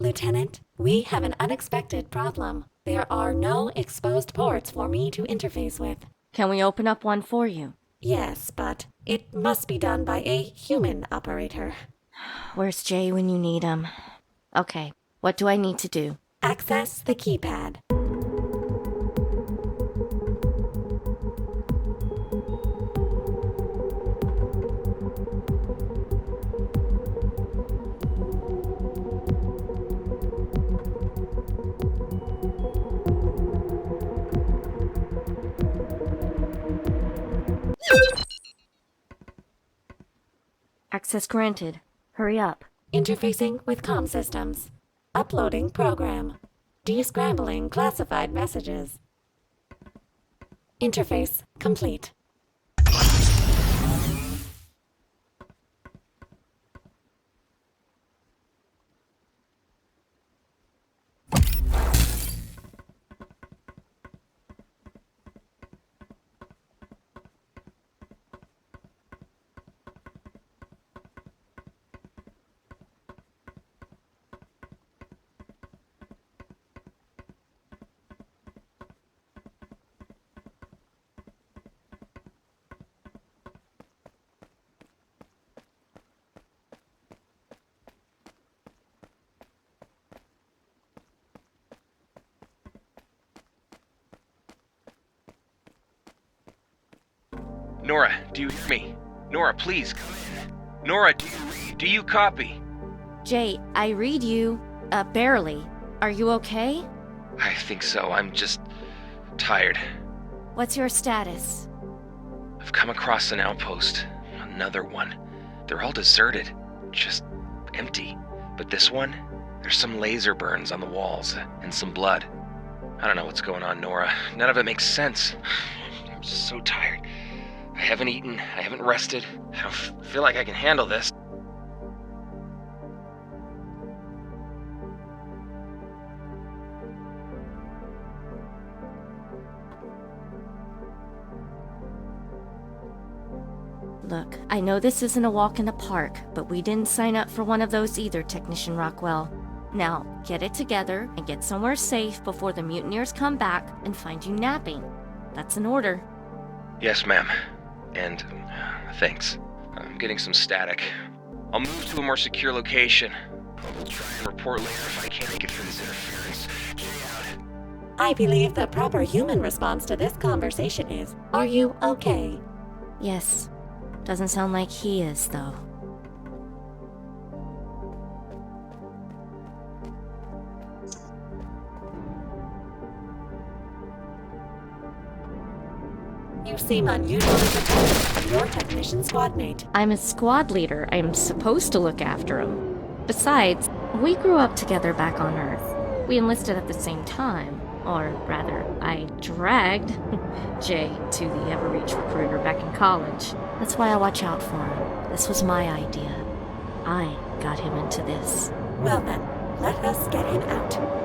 Lieutenant, we have an unexpected problem. There are no exposed ports for me to interface with. Can we open up one for you? Yes, but it must be done by a human operator. Where's Jay when you need him? Okay, what do I need to do? Access the keypad. Access granted. Hurry up. Interfacing with comm systems. Uploading program. Descrambling classified messages. Interface complete. Nora, do you hear me? Nora, please, come in. Nora, do you copy? Jay, I read you. Barely. Are you okay? I think so. I'm just tired. What's your status? I've come across an outpost. Another one. They're all deserted. Just empty. But this one, there's some laser burns on the walls and some blood. I don't know what's going on, Nora. None of it makes sense. I'm just so tired. I haven't eaten. I haven't rested. I don't feel like I can handle this. Look, I know this isn't a walk in the park, but we didn't sign up for one of those either, Technician Rockwell. Now, get it together and get somewhere safe before the mutineers come back and find you napping. That's an order. Yes, ma'am. And thanks. I'm getting some static. I'll move to a more secure location. I'll try and report later if I can't make it through this interference. I believe the proper human response to this conversation is, are you okay? Yes. Doesn't sound like he is, though. You seem unusually dependent on your technician squad mate. I'm a squad leader. I'm supposed to look after him. Besides, we grew up together back on Earth. We enlisted at the same time. Or rather, I dragged Jay to the Everreach recruiter back in college. That's why I watch out for him. This was my idea. I got him into this. Well then, let us get him out.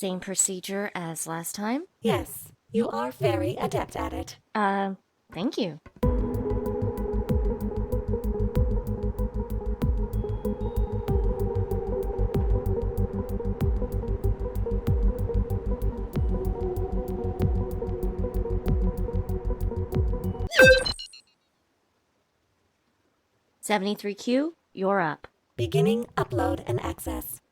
Same procedure as last time? Yes, you are very adept at it. Thank you. "73Q, you're up." Beginning upload and access.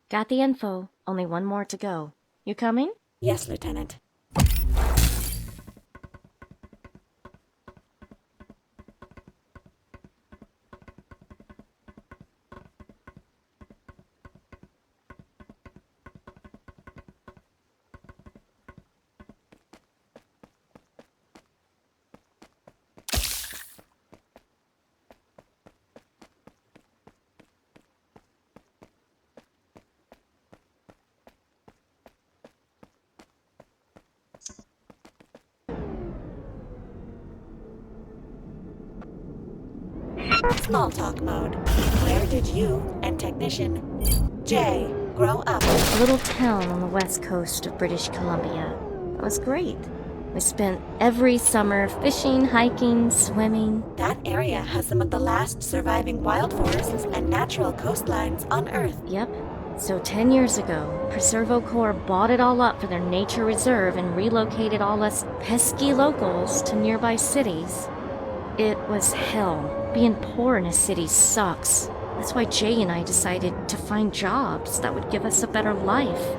Got the info. Only one more to go. You coming? Yes, Lieutenant. Small talk mode. Where did you and Technician J grow up? A little town on the west coast of British Columbia. It was great. We spent every summer fishing, hiking, swimming. That area has some of the last surviving wild forests and natural coastlines on Earth. Yep. So 10 years ago, Preservo Corps bought it all up for their nature reserve and relocated all us pesky locals to nearby cities. It was hell. Being poor in a city sucks. That's why Jay and I decided to find jobs that would give us a better life.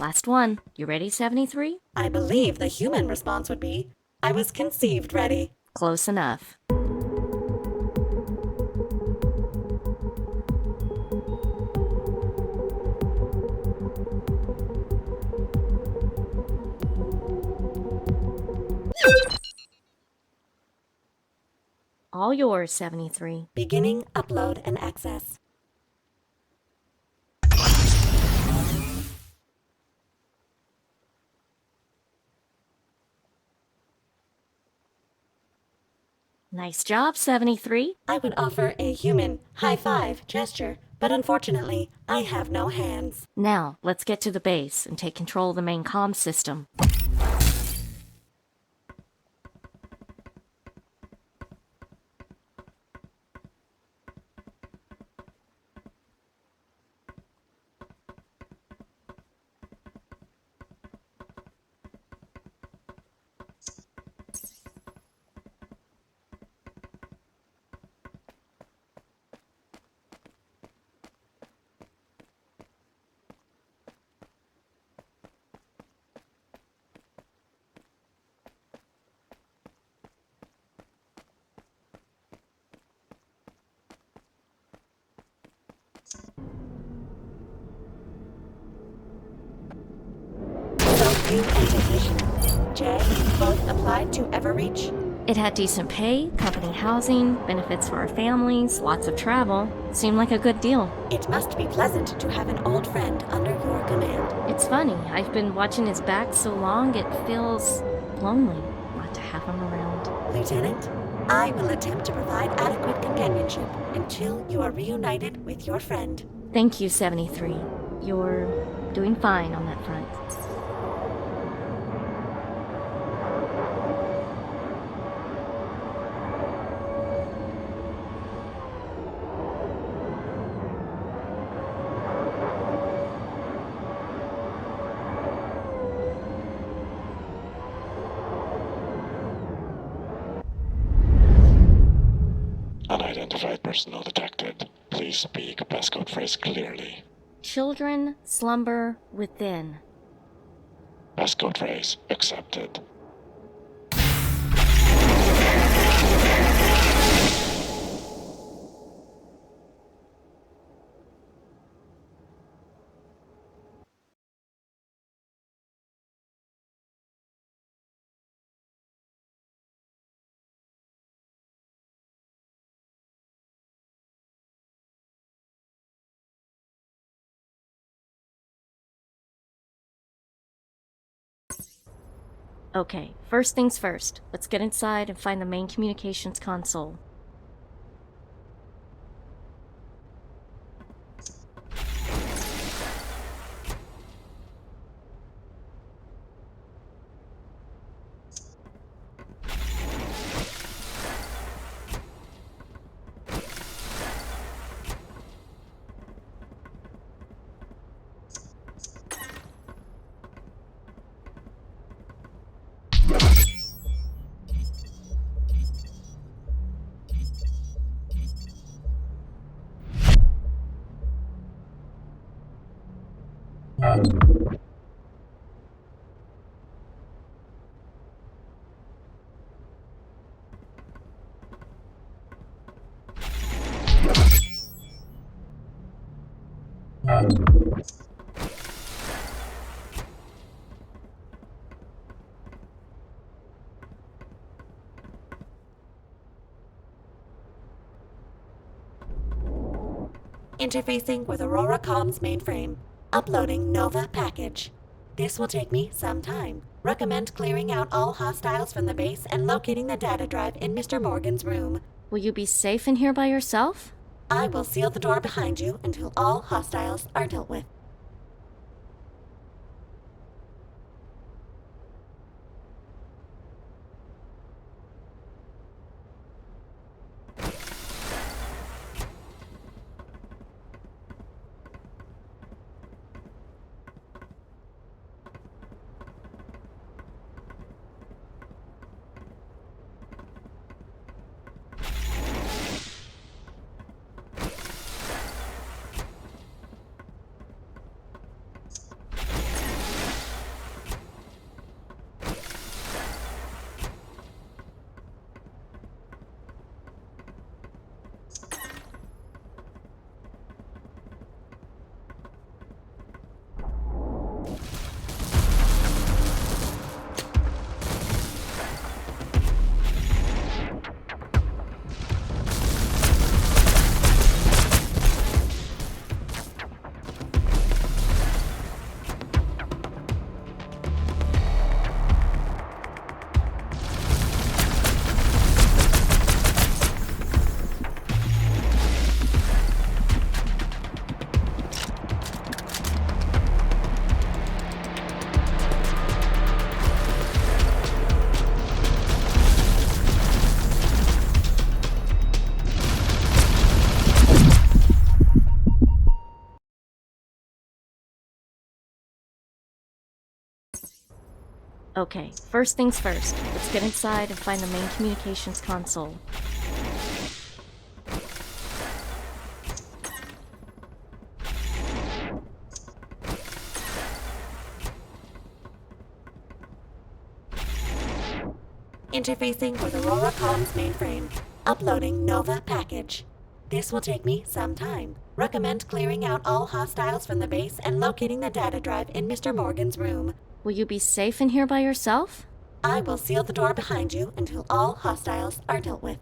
Last one. You ready, 73? I believe the human response would be, I was conceived ready. Close enough. All yours, 73. Beginning upload and access. Nice job, 73. I would offer a human high five gesture, but unfortunately, I have no hands. Now, let's get to the base and take control of the main comm system. So you and J both applied to Everreach? It had decent pay, company housing, benefits for our families, lots of travel. Seemed like a good deal. It must be pleasant to have an old friend under your command. It's funny, I've been watching his back so long it feels lonely not to have him around. Lieutenant, I will attempt to provide adequate companionship until you are reunited with your friend. Thank you, 73. You're doing fine on that front. Unidentified personnel detected. Please speak passcode phrase clearly. Children slumber within. Passcode phrase accepted. Okay, first things first. Let's get inside and find the main communications console. Interfacing with Aurora Comms mainframe. Uploading Nova package. This will take me some time. Recommend clearing out all hostiles from the base and locating the data drive in Mr. Morgan's room. Will you be safe in here by yourself? I will seal the door behind you until all hostiles are dealt with. Okay, first things first. Let's get inside and find the main communications console. Interfacing with Aurora comms mainframe. Uploading Nova package. This will take me some time. Recommend clearing out all hostiles from the base and locating the data drive in Mr. Morgan's room. Will you be safe in here by yourself? I will seal the door behind you until all hostiles are dealt with.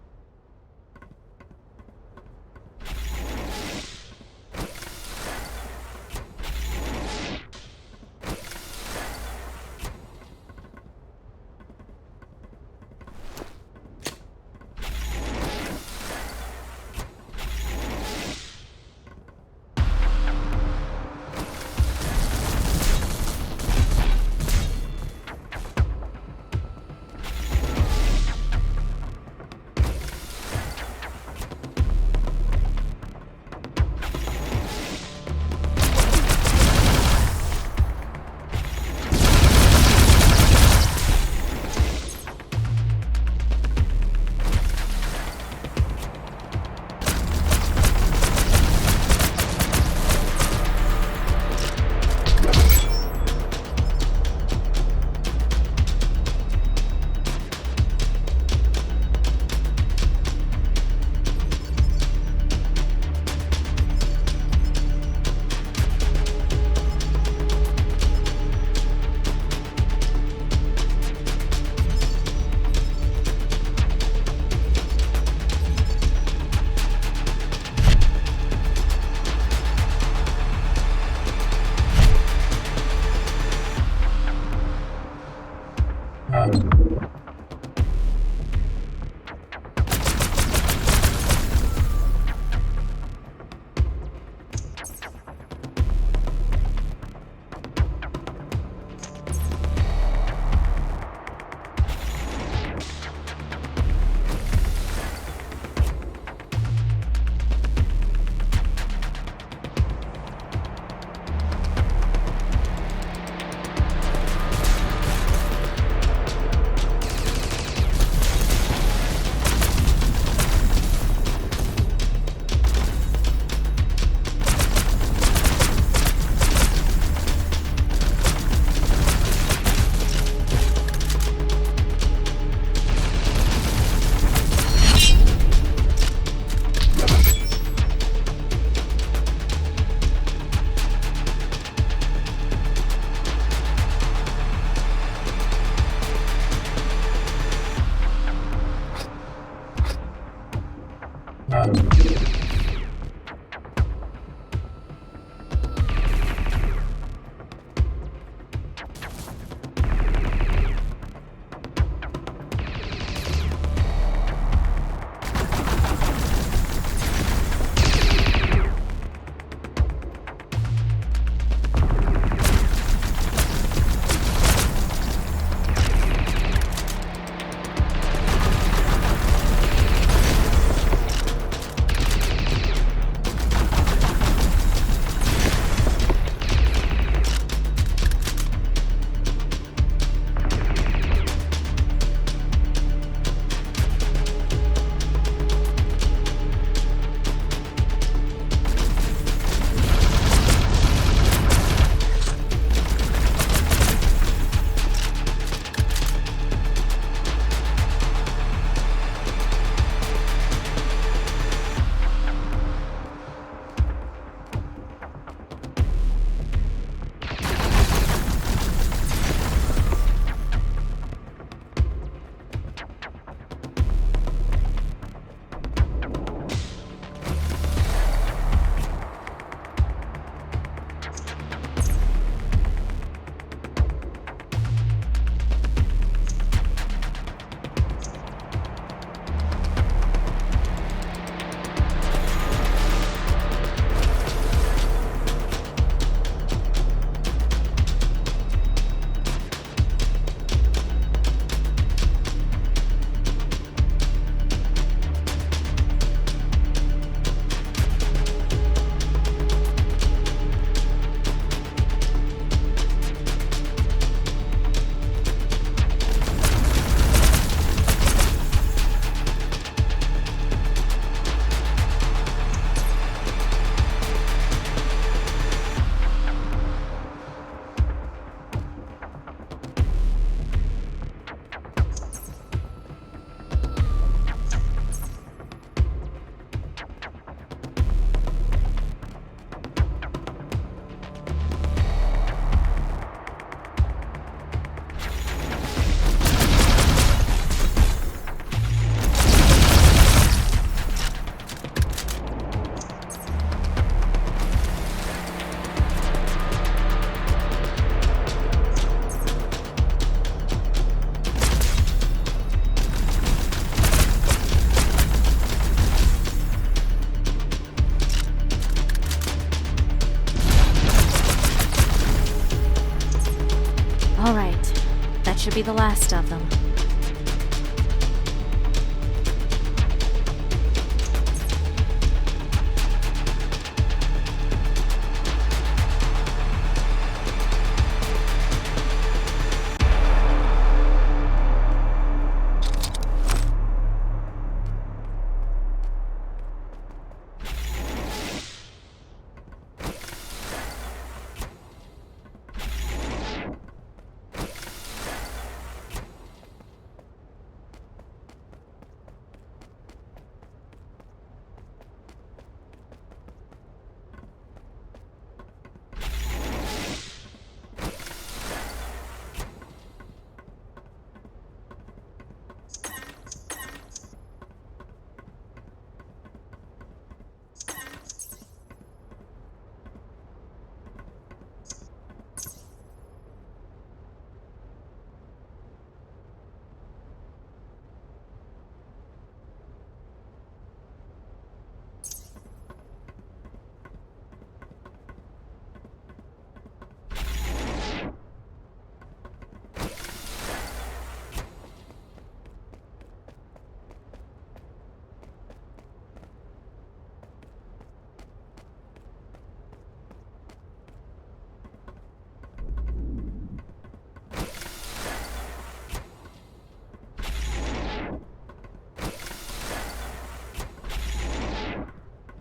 should be the last of them.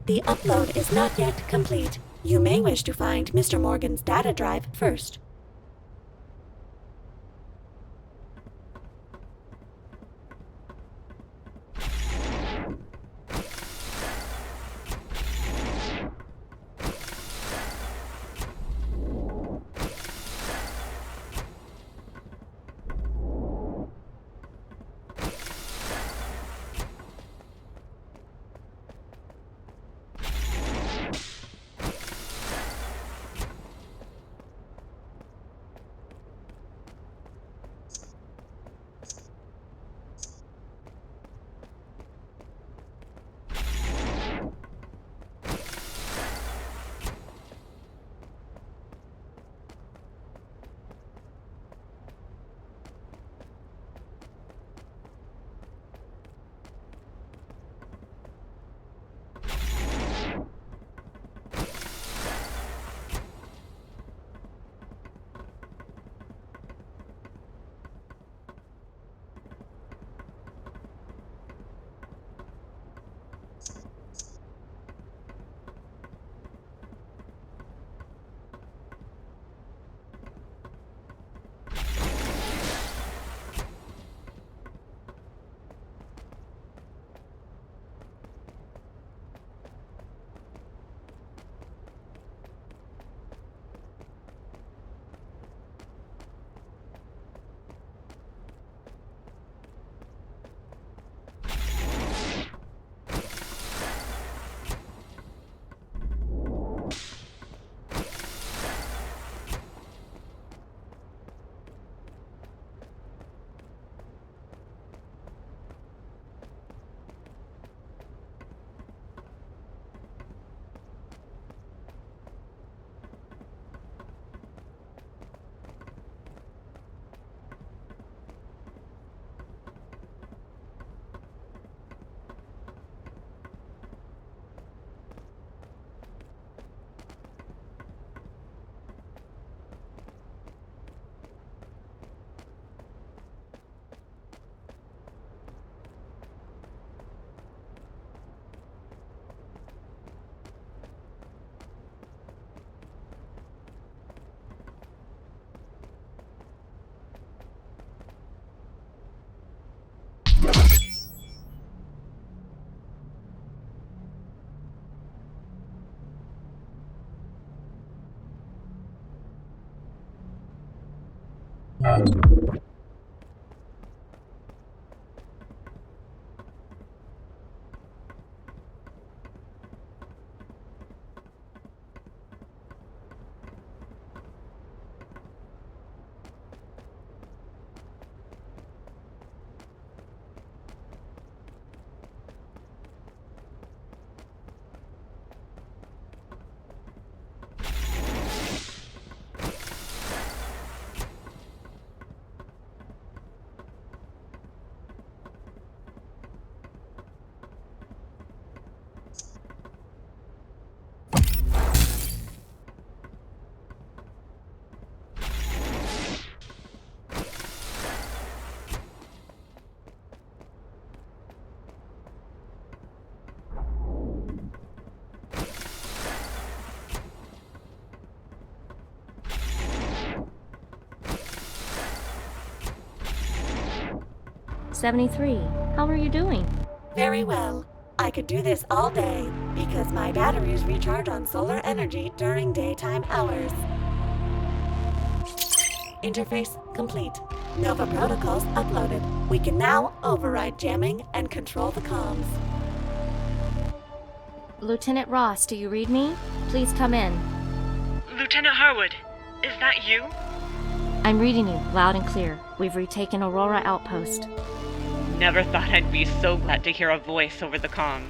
The upload is not yet complete. You may wish to find Mr. Morgan's data drive first. 73. How are you doing? Very well. I could do this all day because my batteries recharge on solar energy during daytime hours. Interface complete. Nova protocols uploaded. We can now override jamming and control the comms. Lieutenant Ross, do you read me? Please come in. Lieutenant Harwood, is that you? I'm reading you, loud and clear. We've retaken Aurora Outpost. Never thought I'd be so glad to hear a voice over the comms.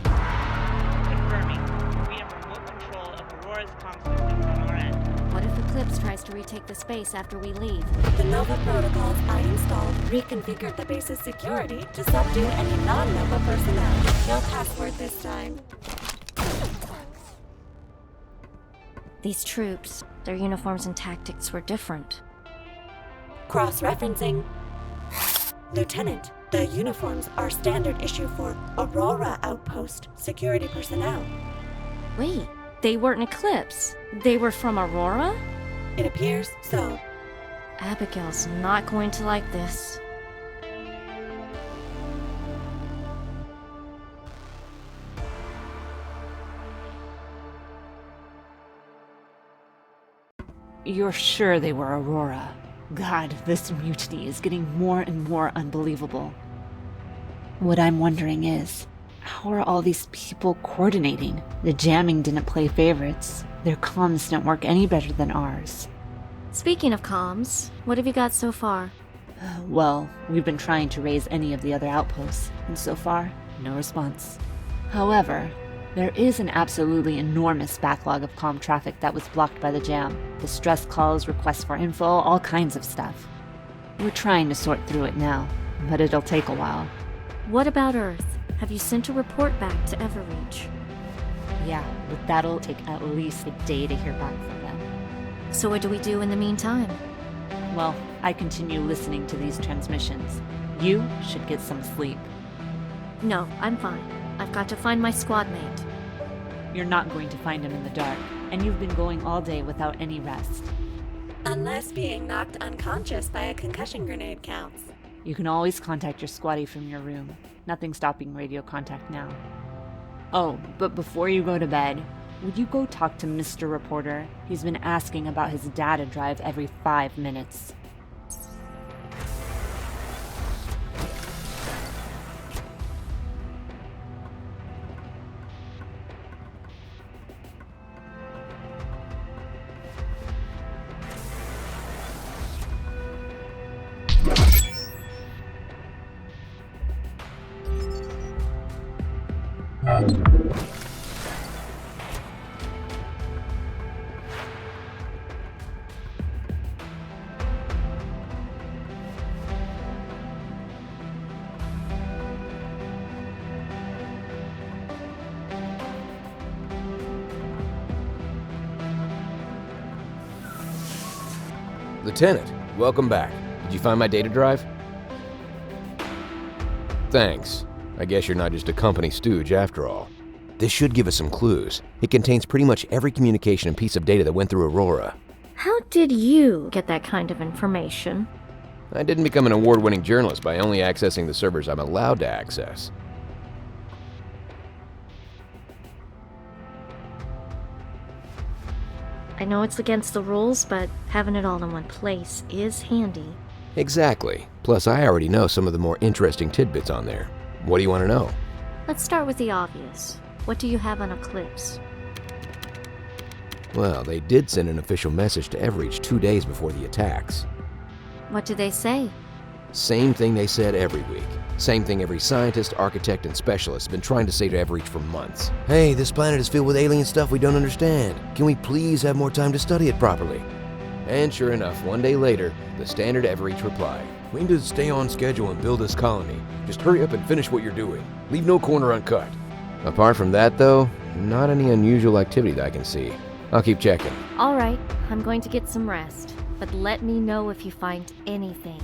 Confirming, we have remote control of Aurora's comm systems on our end. What if Eclipse tries to retake the space after we leave? The Nova protocols I installed reconfigured the base's security to subdue any non-Nova personnel. No password this time. These troops, their uniforms and tactics were different. Cross-referencing. Lieutenant, the uniforms are standard issue for Aurora Outpost security personnel. Wait, they weren't Eclipse. They were from Aurora? It appears so. Abigail's not going to like this. You're sure they were Aurora? God, this mutiny is getting more and more unbelievable. What I'm wondering is, how are all these people coordinating? The jamming didn't play favorites. Their comms didn't work any better than ours. Speaking of comms, what have you got so far? Well, we've been trying to raise any of the other outposts, and so far, no response. However, there is an absolutely enormous backlog of comm traffic that was blocked by the jam. Distress calls, requests for info, all kinds of stuff. We're trying to sort through it now, but it'll take a while. What about Earth? Have you sent a report back to Everreach? Yeah, but that'll take at least a day to hear back from them. So what do we do in the meantime? Well, I continue listening to these transmissions. You should get some sleep. No, I'm fine. I've got to find my squad mate. You're not going to find him in the dark, and you've been going all day without any rest. Unless being knocked unconscious by a concussion grenade counts. You can always contact your squatty from your room. Nothing stopping radio contact now. Oh, but before you go to bed, would you go talk to Mr. Reporter? He's been asking about his data drive every 5 minutes. Lieutenant, welcome back. Did you find my data drive? Thanks. I guess you're not just a company stooge after all. This should give us some clues. It contains pretty much every communication and piece of data that went through Aurora. How did you get that kind of information? I didn't become an award-winning journalist by only accessing the servers I'm allowed to access. I know it's against the rules, but having it all in one place is handy. Exactly. Plus, I already know some of the more interesting tidbits on there. What do you want to know? Let's start with the obvious. What do you have on Eclipse? Well, they did send an official message to Everreach 2 days before the attacks. What do they say? Same thing they said every week. Same thing every scientist, architect, and specialist has been trying to say to Everreach for months. Hey, this planet is filled with alien stuff we don't understand. Can we please have more time to study it properly? And sure enough, 1 day later, the standard Everreach replied, "We need to stay on schedule and build this colony. Just hurry up and finish what you're doing. Leave no corner uncut." Apart from that, though, not any unusual activity that I can see. I'll keep checking. All right, I'm going to get some rest, but let me know if you find anything.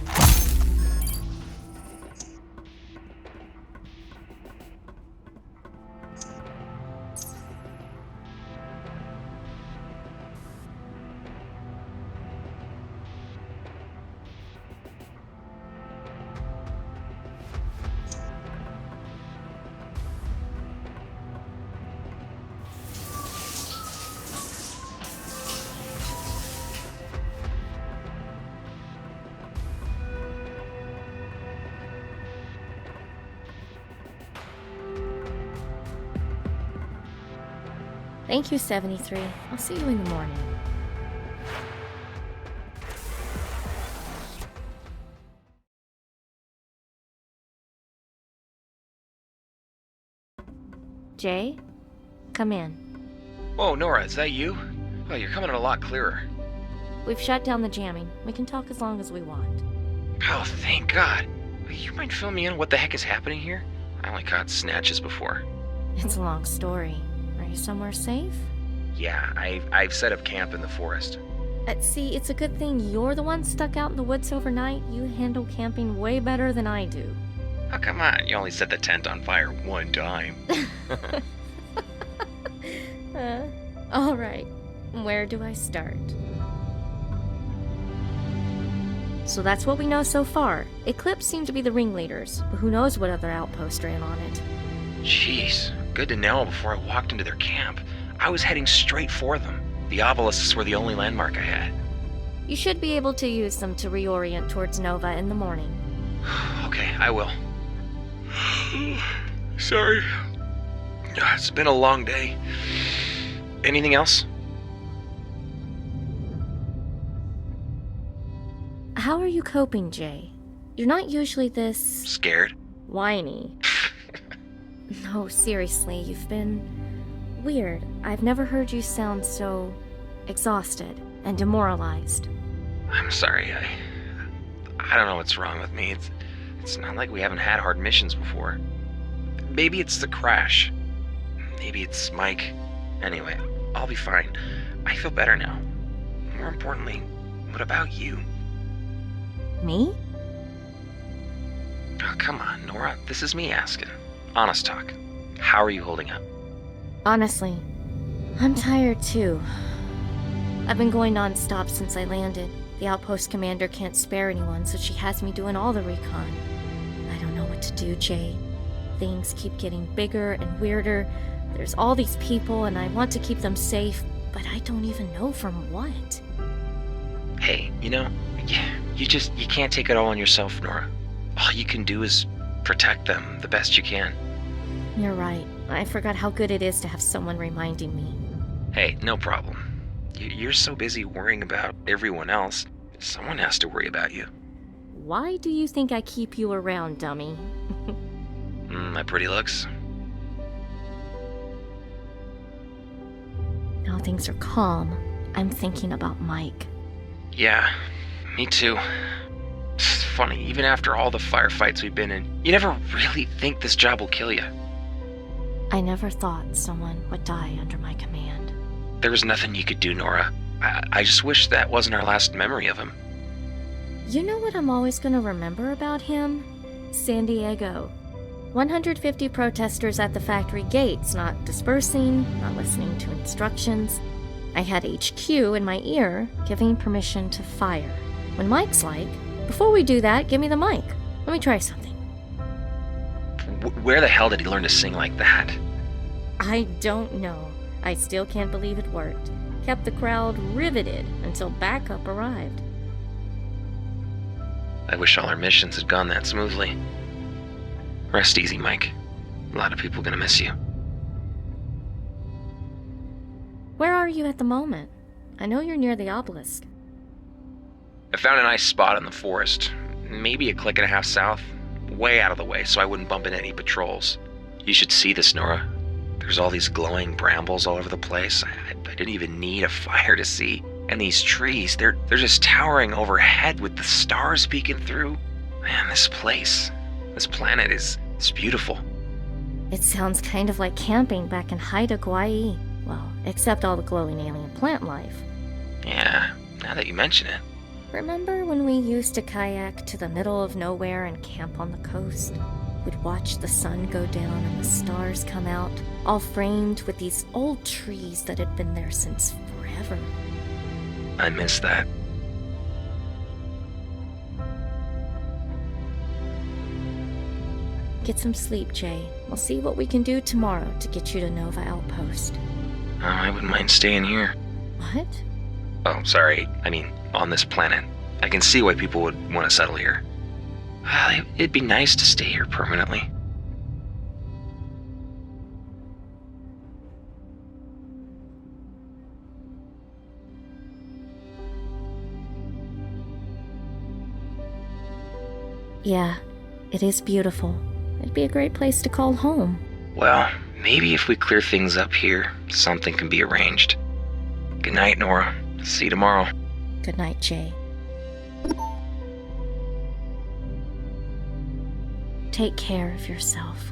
Thank you, 73. I'll see you in the morning. Jay? Come in. Whoa, Nora, is that you? Oh, you're coming in a lot clearer. We've shut down the jamming. We can talk as long as we want. Oh, thank God. You mind filling me in what the heck is happening here? I only caught snatches before. It's a long story. Are you somewhere safe? Yeah, I've set up camp in the forest. See, it's a good thing you're the one stuck out in the woods overnight. You handle camping way better than I do. Oh, come on. You only set the tent on fire one time. All right. Where do I start? So that's what we know so far. Eclipse seem to be the ringleaders, but who knows what other outpost ran on it. Jeez, good to know before I walked into their camp. I was heading straight for them. The obelisks were the only landmark I had. You should be able to use them to reorient towards Nova in the morning. Okay, I will. Sorry. It's been a long day. Anything else? How are you coping, Jay? You're not usually this... Scared? whiny. No, seriously, you've been... weird. I've never heard you sound so... exhausted and demoralized. I'm sorry, I don't know what's wrong with me. It's not like we haven't had hard missions before. Maybe it's the crash. Maybe it's Mike. Anyway, I'll be fine. I feel better now. More importantly, what about you? Me? Oh, come on, Nora. This is me asking. Honest talk. How are you holding up? Honestly, I'm tired too. I've been going non-stop since I landed. The outpost commander can't spare anyone, so she has me doing all the recon. I don't know what to do, Jay. Things keep getting bigger and weirder. There's all these people, and I want to keep them safe, but I don't even know from what. Hey, you can't take it all on yourself, Nora. All you can do is protect them the best you can. You're right. I forgot how good it is to have someone reminding me. Hey, no problem. You're so busy worrying about everyone else, someone has to worry about you. Why do you think I keep you around, dummy? My pretty looks? Now things are calm. I'm thinking about Mike. Yeah, me too. It's funny, even after all the firefights we've been in, you never really think this job will kill you. I never thought someone would die under my command. There was nothing you could do, Nora. I just wish that wasn't our last memory of him. You know what I'm always going to remember about him? San Diego. 150 protesters at the factory gates, not dispersing, not listening to instructions. I had HQ in my ear, giving permission to fire. When Mike's like, before we do that, give me the mic. Let me try something. Where the hell did he learn to sing like that? I don't know. I still can't believe it worked. Kept the crowd riveted until backup arrived. I wish all our missions had gone that smoothly. Rest easy, Mike. A lot of people gonna miss you. Where are you at the moment? I know you're near the obelisk. I found a nice spot in the forest. Maybe a click and a half south. Way out of the way so I wouldn't bump into any patrols. You should see this, Nora. There's all these glowing brambles all over the place. I didn't even need a fire to see. And these trees, they're just towering overhead with the stars peeking through. Man, this place, this planet is beautiful. It sounds kind of like camping back in Haida, Gwaii. Well, except all the glowing alien plant life. Yeah, now that you mention it. Remember when we used to kayak to the middle of nowhere and camp on the coast? We'd watch the sun go down and the stars come out, all framed with these old trees that had been there since forever. I miss that. Get some sleep, Jay. We'll see what we can do tomorrow to get you to Nova Outpost. Oh, I wouldn't mind staying here. What? Oh, sorry. I mean, on this planet. I can see why people would want to settle here. It'd be nice to stay here permanently. Yeah, it is beautiful. It'd be a great place to call home. Well, maybe if we clear things up here, something can be arranged. Good night, Nora. See you tomorrow. Good night, Jay. Take care of yourself.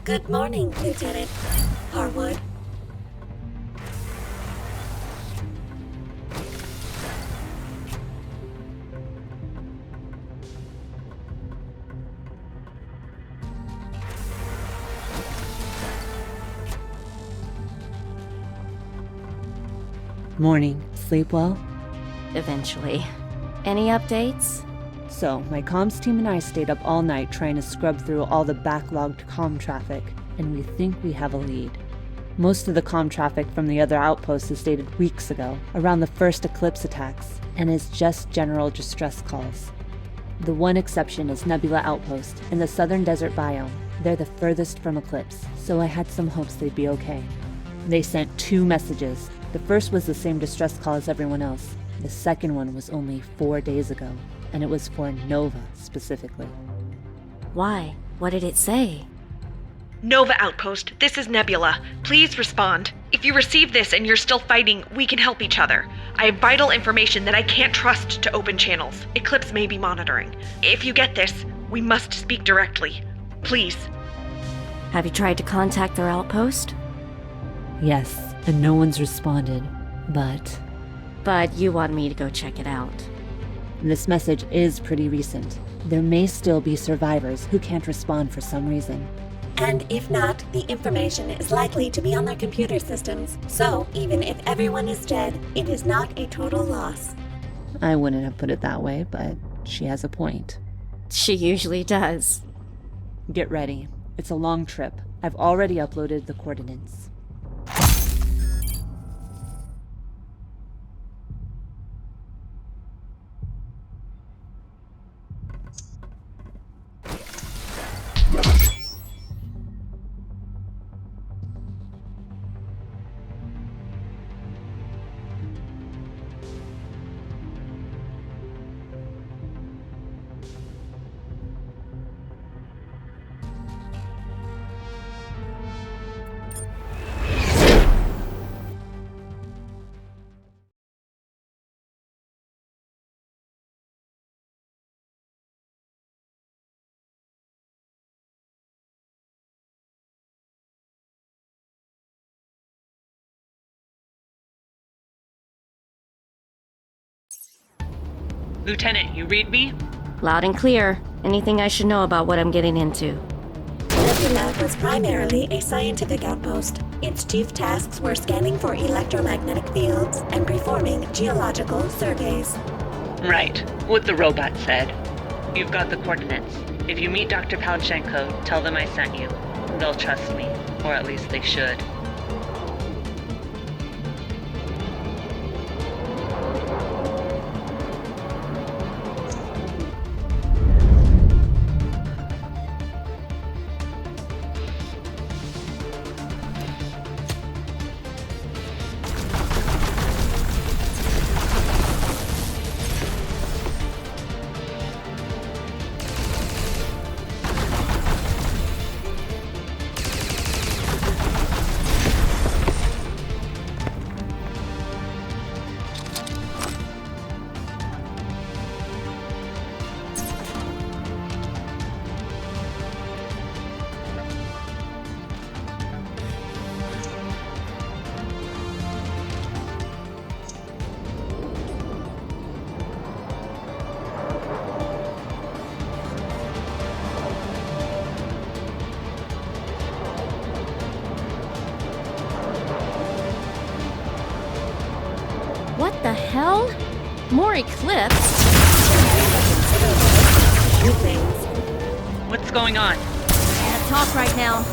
Good morning, Lieutenant Harwood. Morning. Sleep well? Eventually. Any updates? So, my comms team and I stayed up all night trying to scrub through all the backlogged comm traffic, and we think we have a lead. Most of the comm traffic from the other outposts is dated weeks ago, around the first Eclipse attacks, and is just general distress calls. The one exception is Nebula Outpost in the southern desert biome. They're the furthest from Eclipse, so I had some hopes they'd be okay. They sent 2 messages. The first was the same distress call as everyone else. The second one was only 4 days ago, and it was for Nova specifically. Why? What did it say? Nova Outpost, this is Nebula. Please respond. If you receive this and you're still fighting, we can help each other. I have vital information that I can't trust to open channels. Eclipse may be monitoring. If you get this, we must speak directly. Please. Have you tried to contact their outpost? Yes, and no one's responded, but you want me to go check it out. this message is pretty recent. There may still be survivors who can't respond for some reason. And if not, the information is likely to be on their computer systems. So, even if everyone is dead, it is not a total loss. I wouldn't have put it that way, but she has a point. She usually does. Get ready. It's a long trip. I've already uploaded the coordinates. Lieutenant, you read me? Loud and clear. Anything I should know about what I'm getting into? Nebula was primarily a scientific outpost. Its chief tasks were scanning for electromagnetic fields and performing geological surveys. Right, what the robot said. You've got the coordinates. If you meet Dr. Palchenko, tell them I sent you. They'll trust me, or at least they should. What the hell? More Eclipse? What's going on? Can't talk right now.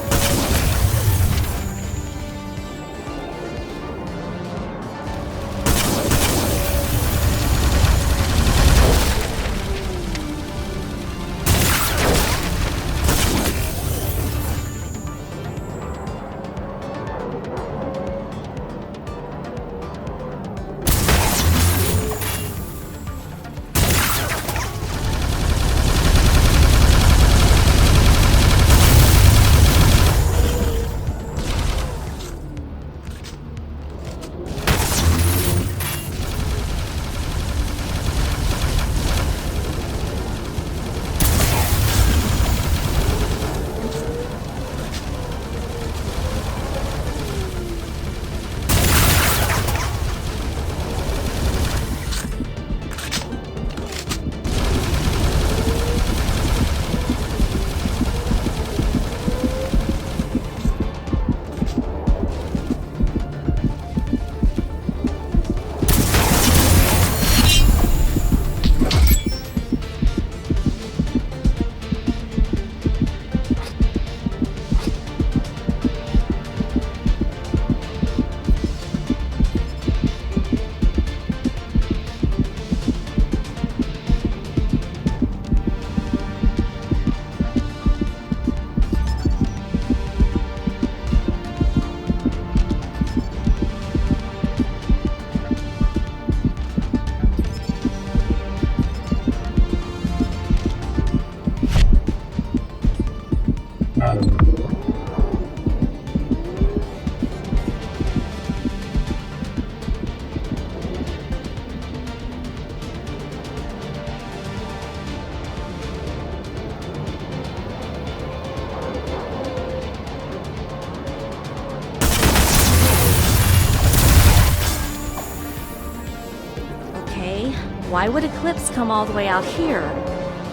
Why would Eclipse come all the way out here?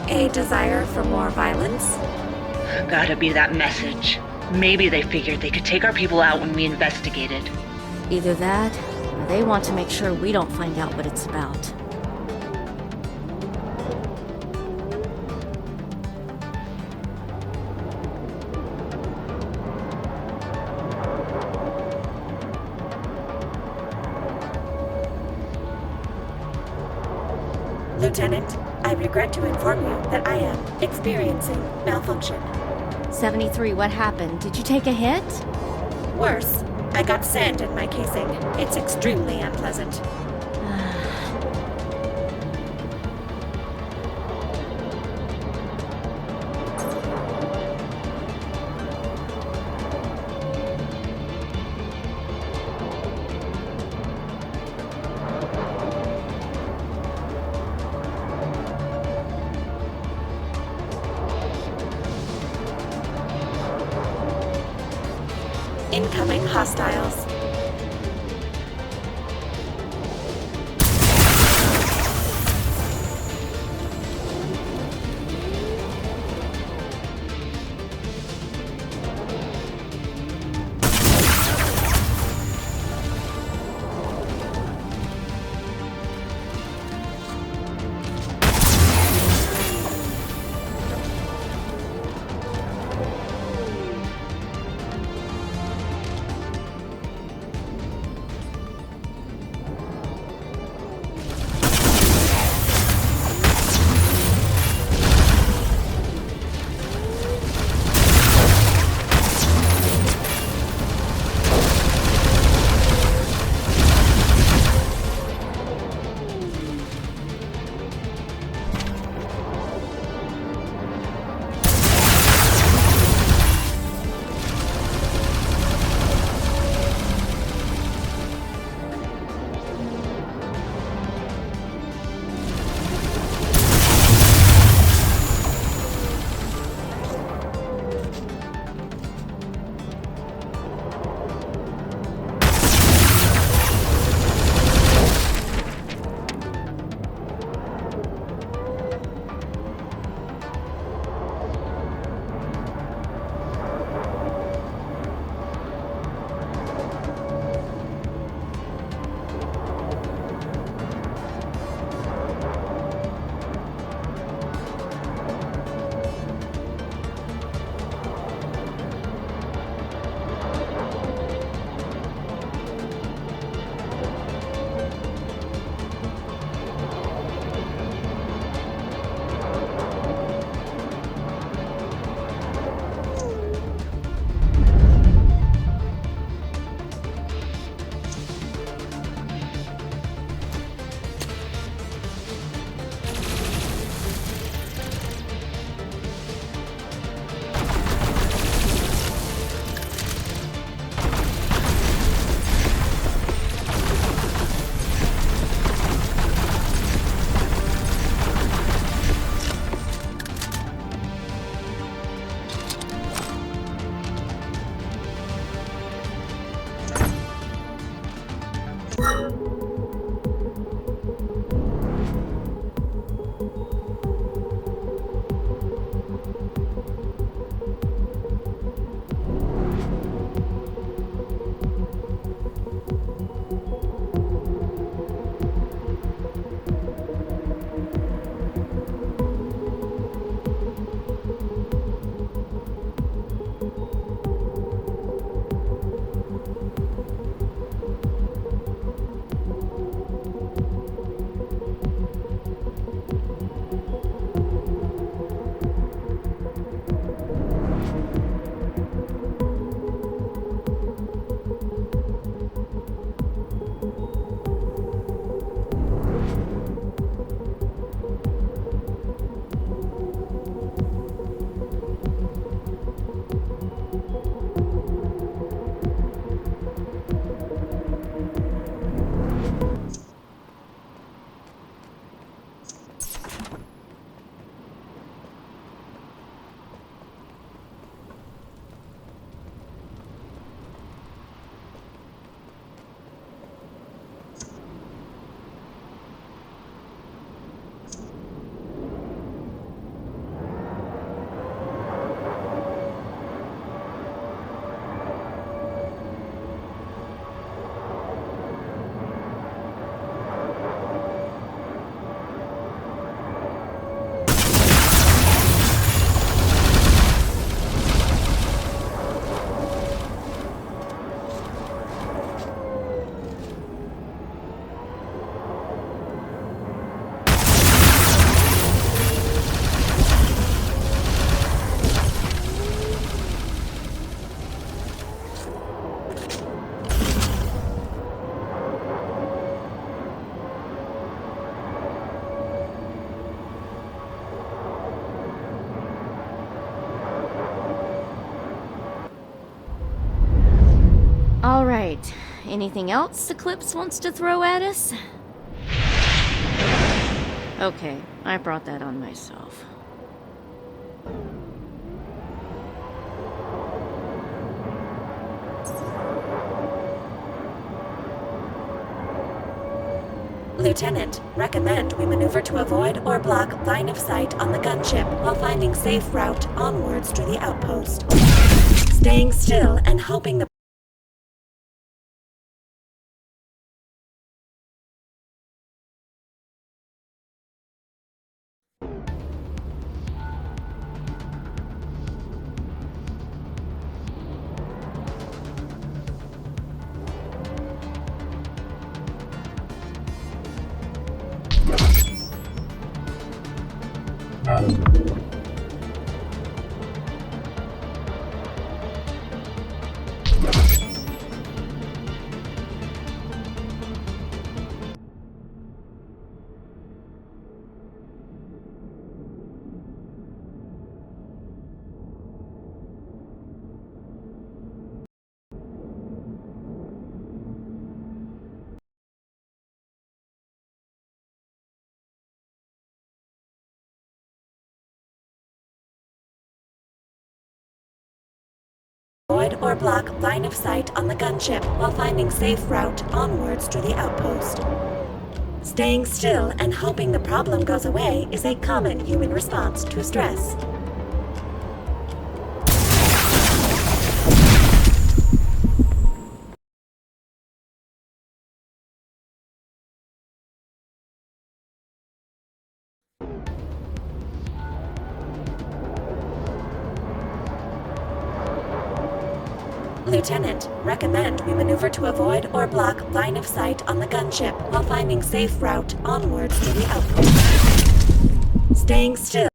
A desire for more violence? Gotta be that message. Maybe they figured they could take our people out when we investigated. Either that, or they want to make sure we don't find out what it's about. Lieutenant, I regret to inform you that I am experiencing malfunction. 73, what happened? Did you take a hit? Worse, I got sand in my casing. It's extremely unpleasant. Incoming hostiles. Alright, anything else Eclipse wants to throw at us? Okay, I brought that on myself. Lieutenant, recommend we maneuver to avoid or block line of sight on the gunship while finding safe route onwards to the outpost. Staying still and hoping the avoid or block line of sight on the gunship while finding safe route onwards to the outpost. Staying still and hoping the problem goes away is a common human response to stress. Lieutenant, recommend we maneuver to avoid or block line of sight on the gunship while finding safe route onwards to the outpost. Staying still.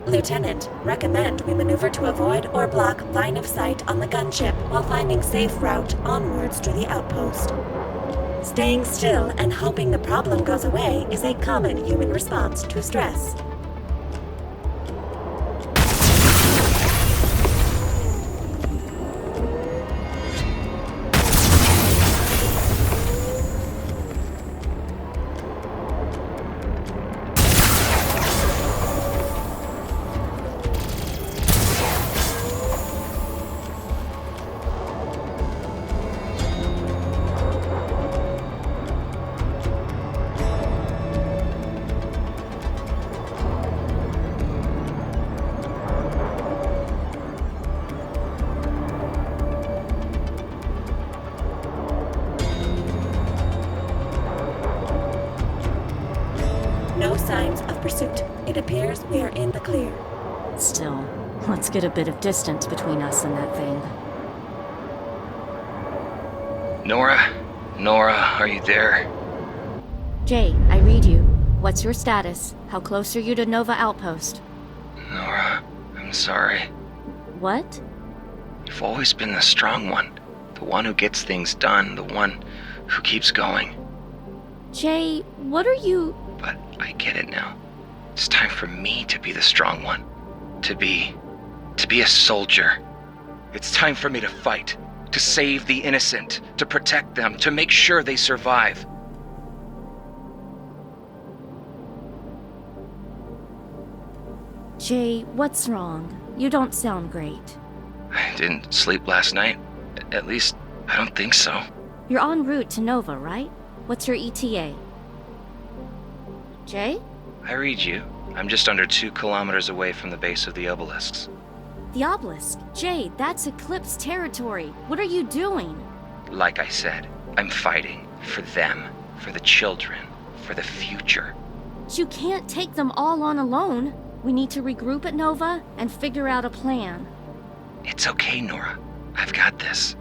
Lieutenant, recommend we maneuver to avoid or block line of sight on the gunship while finding safe route onwards to the outpost. Staying still and hoping the problem goes away is a common human response to stress. No signs of pursuit. It appears we are in the clear. Still, let's get a bit of distance between us and that thing. Nora, are you there? Jay, I read you. What's your status? How close are you to Nova Outpost? Nora, I'm sorry. What? You've always been the strong one. The one who gets things done. The one who keeps going. Jay, what are you... But I get it now. It's time for me to be the strong one. To be a soldier. It's time for me to fight. To save the innocent. To protect them. To make sure they survive. Jay, what's wrong? You don't sound great. I didn't sleep last night. At least, I don't think so. You're en route to Nova, right? What's your ETA? Jay? I read you. I'm just under 2 kilometers away from the base of the obelisks. The obelisk? Jay, that's Eclipse territory. What are you doing? Like I said, I'm fighting. For them. For the children. For the future. You can't take them all on alone. We need to regroup at Nova and figure out a plan. It's okay, Nora. I've got this.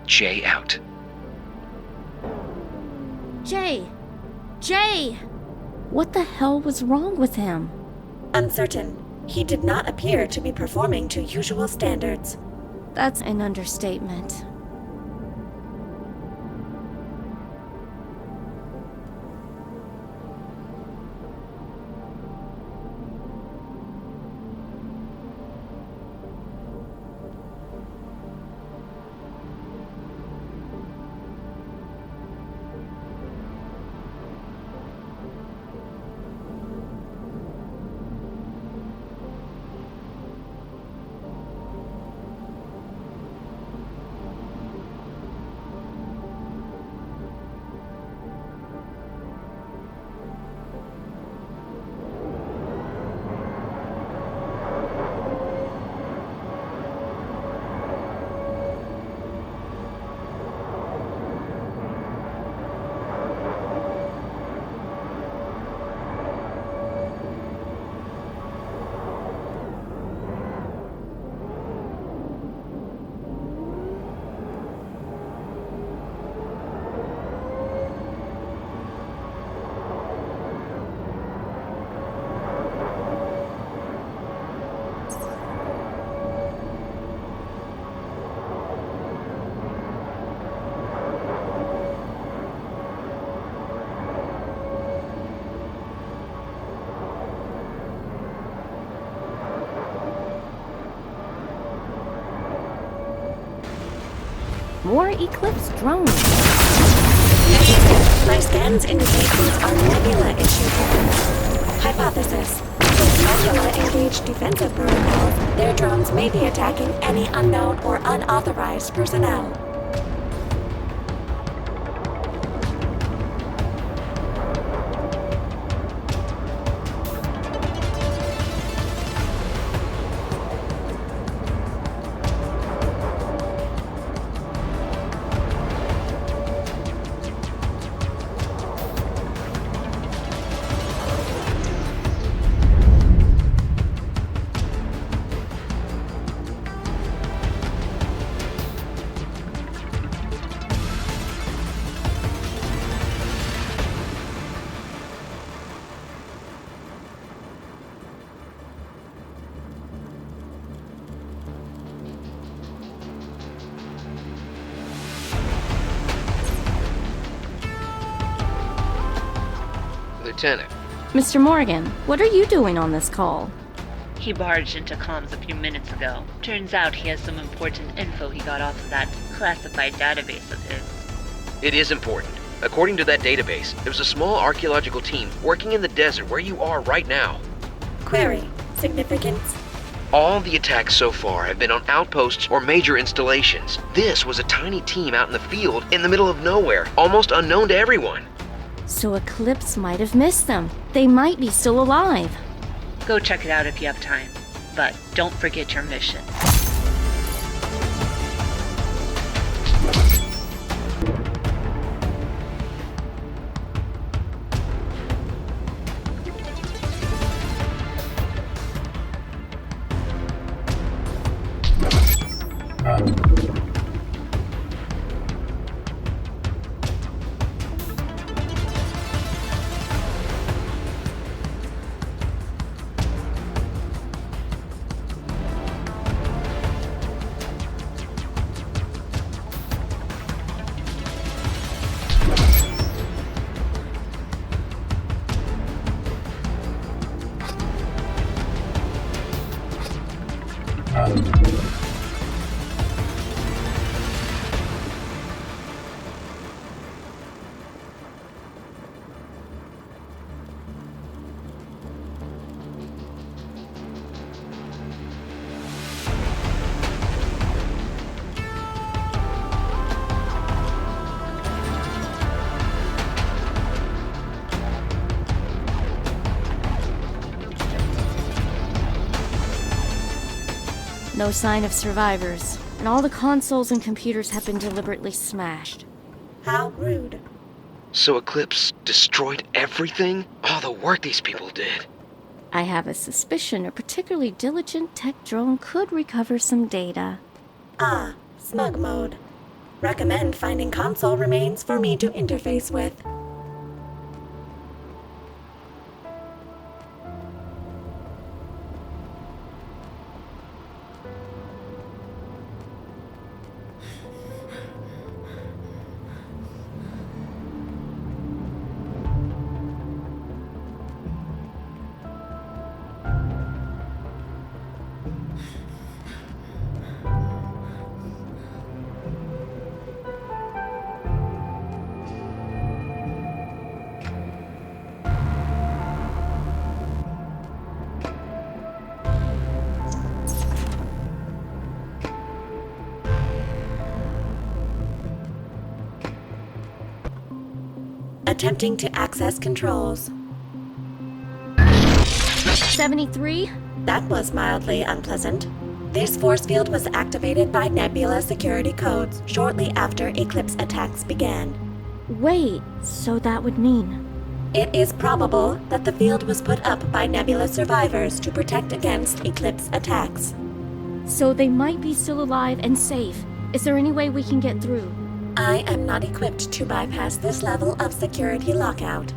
Jay out. Jay! Jay! What the hell was wrong with him? Uncertain. He did not appear to be performing to usual standards. That's an understatement. More Eclipse drones. My scans indicate these are Nebula-issued weapons. Hypothesis. With Nebula-engaged defensive protocols, their drones may be attacking any unknown or unauthorized personnel. Lieutenant. Mr. Morgan, what are you doing on this call? He barged into comms a few minutes ago. Turns out he has some important info he got off of that classified database of his. It is important. According to that database, there's a small archaeological team working in the desert where you are right now. Query. Significance? All the attacks so far have been on outposts or major installations. This was a tiny team out in the field in the middle of nowhere, almost unknown to everyone. So Eclipse might have missed them. They might be still alive. Go check it out if you have time. But don't forget your mission. No sign of survivors, and all the consoles and computers have been deliberately smashed. How rude. So Eclipse destroyed everything? All the work these people did. I have a suspicion a particularly diligent tech drone could recover some data. Ah, smug mode. Recommend finding console remains for me to interface with. Attempting to access controls. 73? That was mildly unpleasant. This force field was activated by Nebula security codes shortly after Eclipse attacks began. Wait, so that would mean... It is probable that the field was put up by Nebula survivors to protect against Eclipse attacks. So they might be still alive and safe. Is there any way we can get through? I am not equipped to bypass this level of security lockout.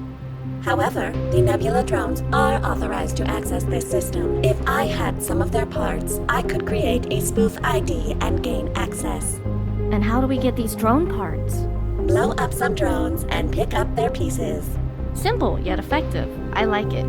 However, the Nebula drones are authorized to access this system. If I had some of their parts, I could create a spoof ID and gain access. And how do we get these drone parts? Blow up some drones and pick up their pieces. Simple, yet effective. I like it.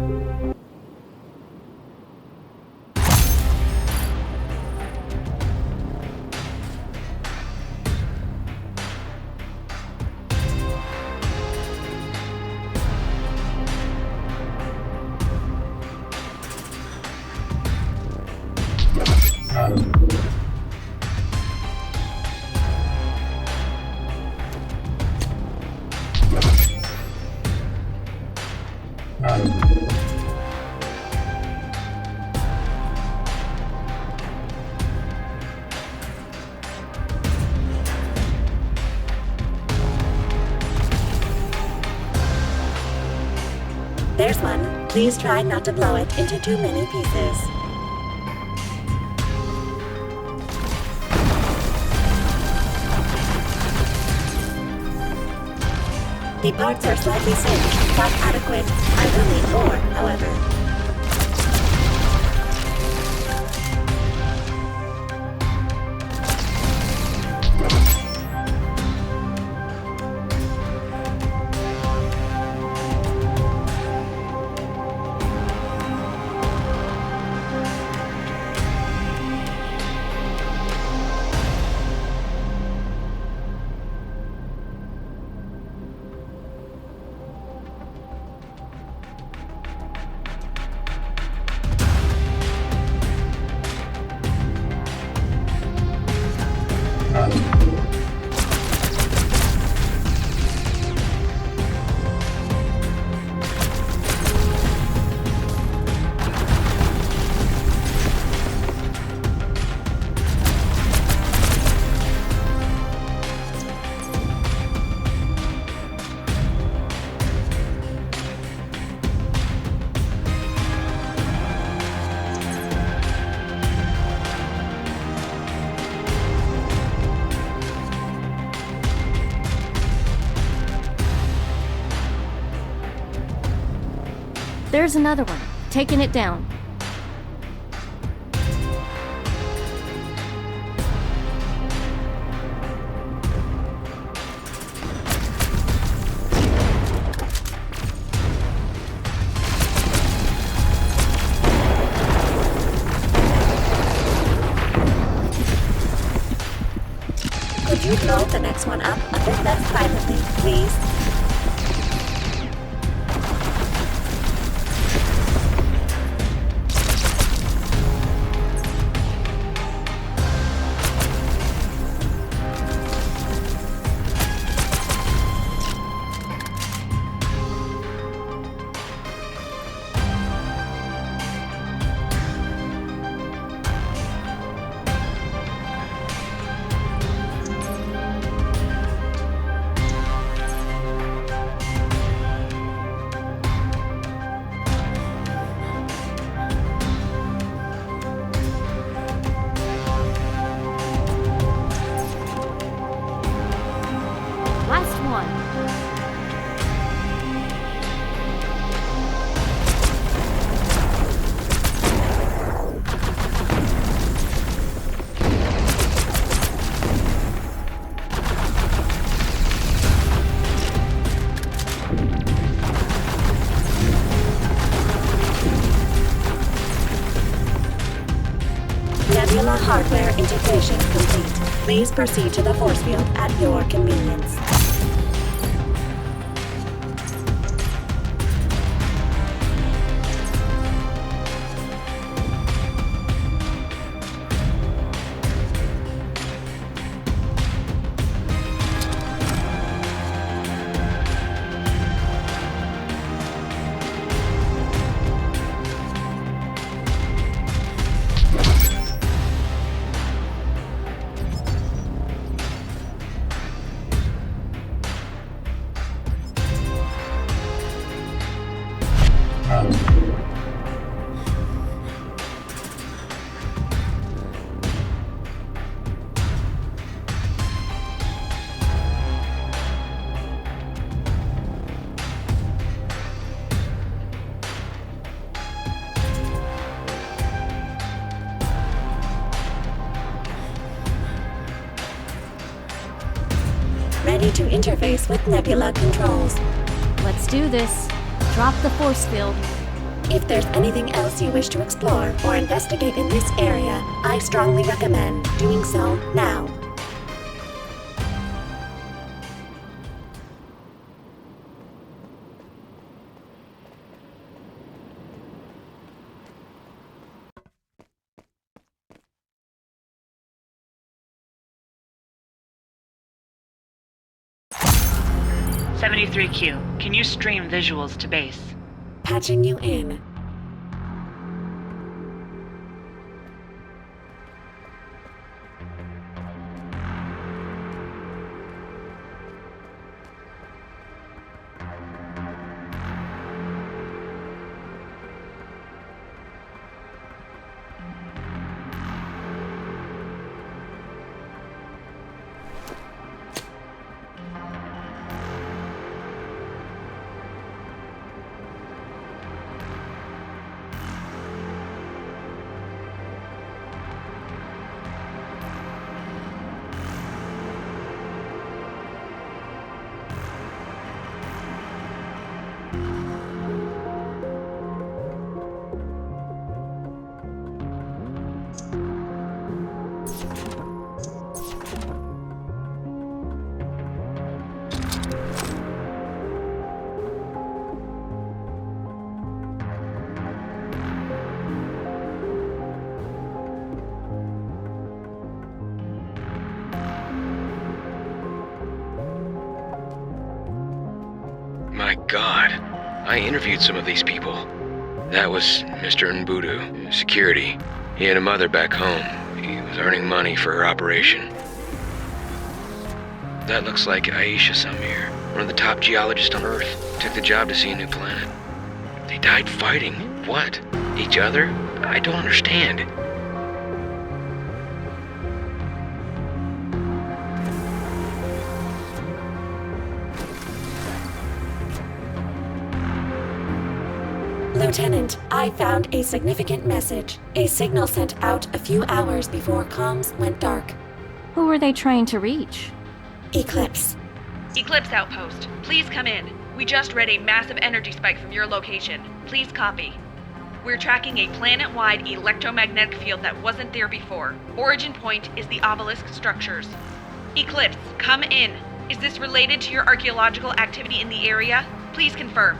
There's one. Please try not to blow it into too many pieces. The parts are slightly singed, but adequate. I will need more, however. There's another one. Taking it down. Could you blow the next one up a bit less violently, please? Nebula hardware integration complete. Please proceed to the force field at your convenience. Ready to interface with Nebula controls. Let's do this. Drop the force field. If there's anything else you wish to explore or investigate in this area, I strongly recommend doing so now. "73Q, can you stream visuals to base?" Patching you in. my god. I interviewed some of these people. That was Mr. Mbudu, security. He had a mother back home. He was earning money for her operation. That looks like Aisha Samir, one of the top geologists on Earth. Took the job to see a new planet. They died fighting. What? Each other? I don't understand. Lieutenant, I found a significant message. A signal sent out a few hours before comms went dark. Who were they trying to reach? Eclipse. Eclipse Outpost, please come in. We just read a massive energy spike from your location. Please copy. We're tracking a planet-wide electromagnetic field that wasn't there before. Origin point is the obelisk structures. Eclipse, come in. Is this related to your archaeological activity in the area? Please confirm.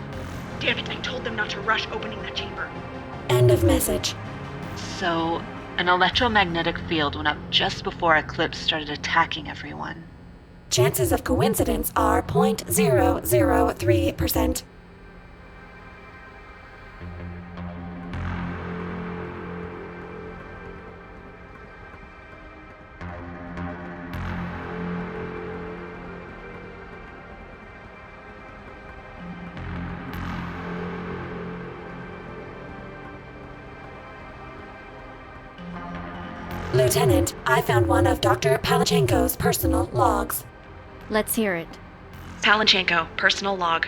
Damn it, I told them not to rush opening that chamber. End of message. So, an electromagnetic field went up just before Eclipse started attacking everyone. Chances of coincidence are 0.003%. Lieutenant, I found one of Dr. Palachenko's personal logs. Let's hear it. Palanchenko, personal log.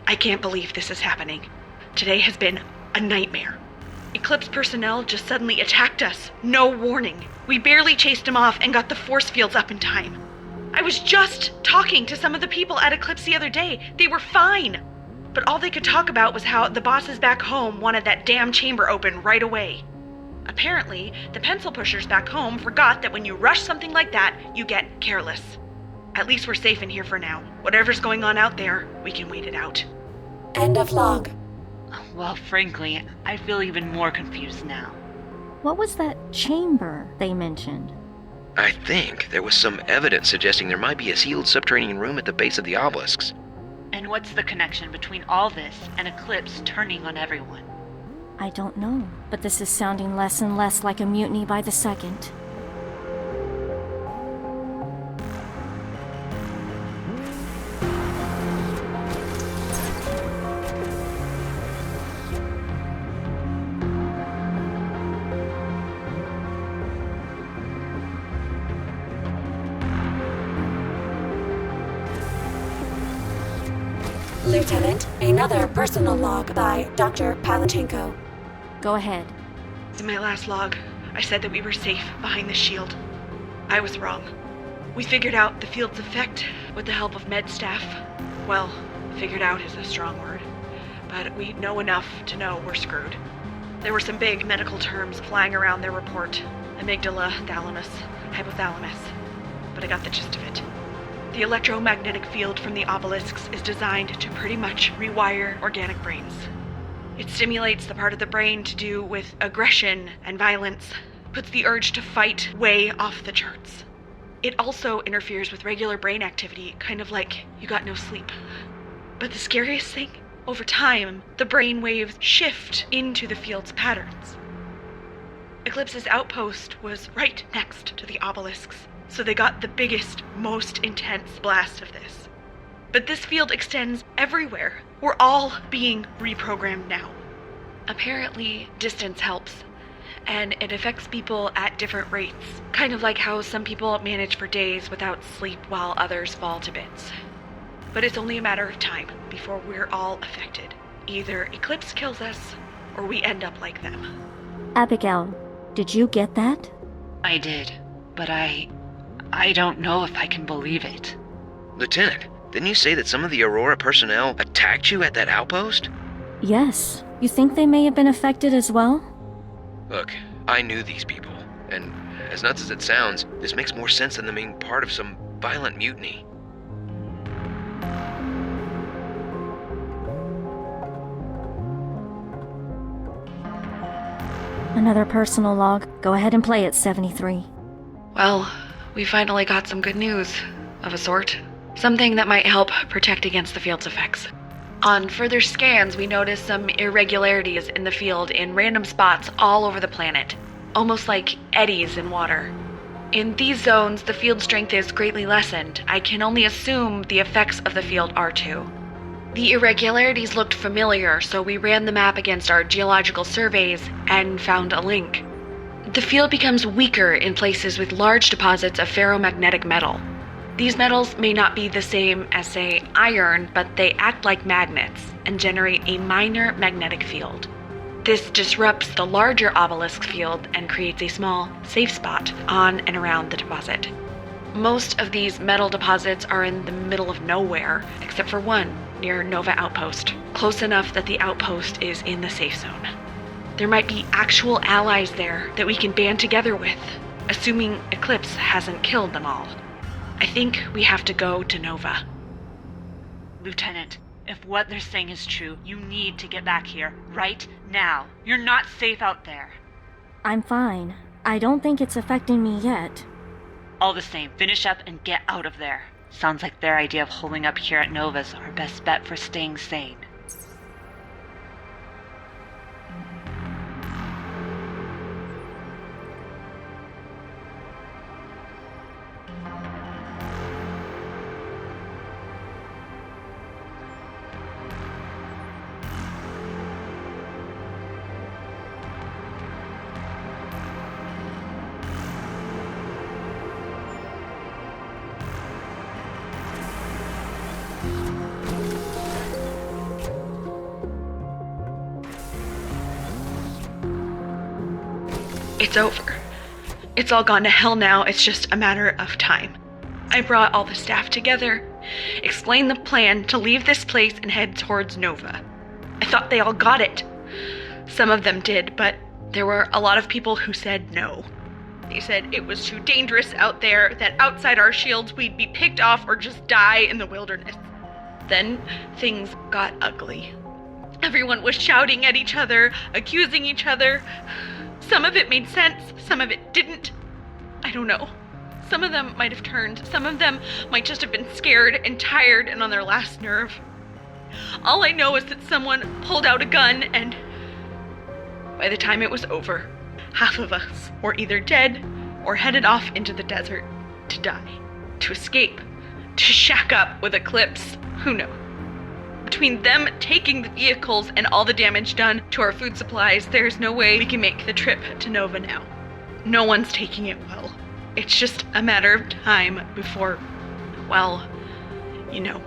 I can't believe this is happening. Today has been a nightmare. Eclipse personnel just suddenly attacked us. No warning. We barely chased them off and got the force fields up in time. I was just talking to some of the people at Eclipse the other day. They were fine. But all they could talk about was how the bosses back home wanted that damn chamber open right away. Apparently, the pencil pushers back home forgot that when you rush something like that, you get careless. At least we're safe in here for now. Whatever's going on out there, we can wait it out. End of log. Well, frankly, I feel even more confused now. What was that chamber they mentioned? I think there was some evidence suggesting there might be a sealed subterranean room at the base of the obelisks. And what's the connection between all this and Eclipse turning on everyone? I don't know, but this is sounding less and less like a mutiny by the second. Lieutenant, another personal log by Dr. Palachenko. Go ahead. In my last log, I said that we were safe behind the shield. I was wrong. We figured out the field's effect with the help of med staff. Well, figured out is a strong word, but we know enough to know we're screwed. There were some big medical terms flying around their report. Amygdala, thalamus, hypothalamus. But I got the gist of it. The electromagnetic field from the obelisks is designed to pretty much rewire organic brains. It stimulates the part of the brain to do with aggression and violence, puts the urge to fight way off the charts. It also interferes with regular brain activity, kind of like you got no sleep. But the scariest thing, over time, the brain waves shift into the field's patterns. Eclipse's outpost was right next to the obelisks, so they got the biggest, most intense blast of this. But this field extends everywhere. We're all being reprogrammed now. Apparently, distance helps, and it affects people at different rates. Kind of like how some people manage for days without sleep while others fall to bits. But it's only a matter of time before we're all affected. Either Eclipse kills us, or we end up like them. Abigail, did you get that? I did, but I don't know if I can believe it. Lieutenant, didn't you say that some of the Aurora personnel attacked you at that outpost? Yes. You think they may have been affected as well? Look, I knew these people, and as nuts as it sounds, this makes more sense than them being part of some violent mutiny. Another personal log. Go ahead and play it, 73. Well, we finally got some good news, of a sort. Something that might help protect against the field's effects. On further scans, we noticed some irregularities in the field in random spots all over the planet, almost like eddies in water. In these zones, the field strength is greatly lessened. I can only assume the effects of the field are too. The irregularities looked familiar, so we ran the map against our geological surveys and found a link. The field becomes weaker in places with large deposits of ferromagnetic metal. These metals may not be the same as, say, iron, but they act like magnets and generate a minor magnetic field. This disrupts the larger obelisk field and creates a small, safe spot on and around the deposit. Most of these metal deposits are in the middle of nowhere, except for one near Nova Outpost, close enough that the outpost is in the safe zone. There might be actual allies there that we can band together with, assuming Eclipse hasn't killed them all. I think we have to go to Nova. Lieutenant, if what they're saying is true, you need to get back here, right now. You're not safe out there. I'm fine. I don't think it's affecting me yet. All the same, finish up and get out of there. Sounds like their idea of holding up here at Nova's our best bet for staying sane. It's over. It's all gone to hell now. It's just a matter of time. I brought all the staff together, explained the plan to leave this place and head towards Nova. I thought they all got it. Some of them did, but there were a lot of people who said no. They said it was too dangerous out there, that outside our shields we'd be picked off or just die in the wilderness. Then things got ugly. Everyone was shouting at each other, accusing each other. Some of it made sense, some of it didn't. I don't know. Some of them might have turned. Some of them might just have been scared and tired and on their last nerve. All I know is that someone pulled out a gun and by the time it was over, half of us were either dead or headed off into the desert to die, to escape, to shack up with Eclipse. Who knows? Between them taking the vehicles and all the damage done to our food supplies, there's no way we can make the trip to Nova now. No one's taking it well. It's just a matter of time before, well, you know.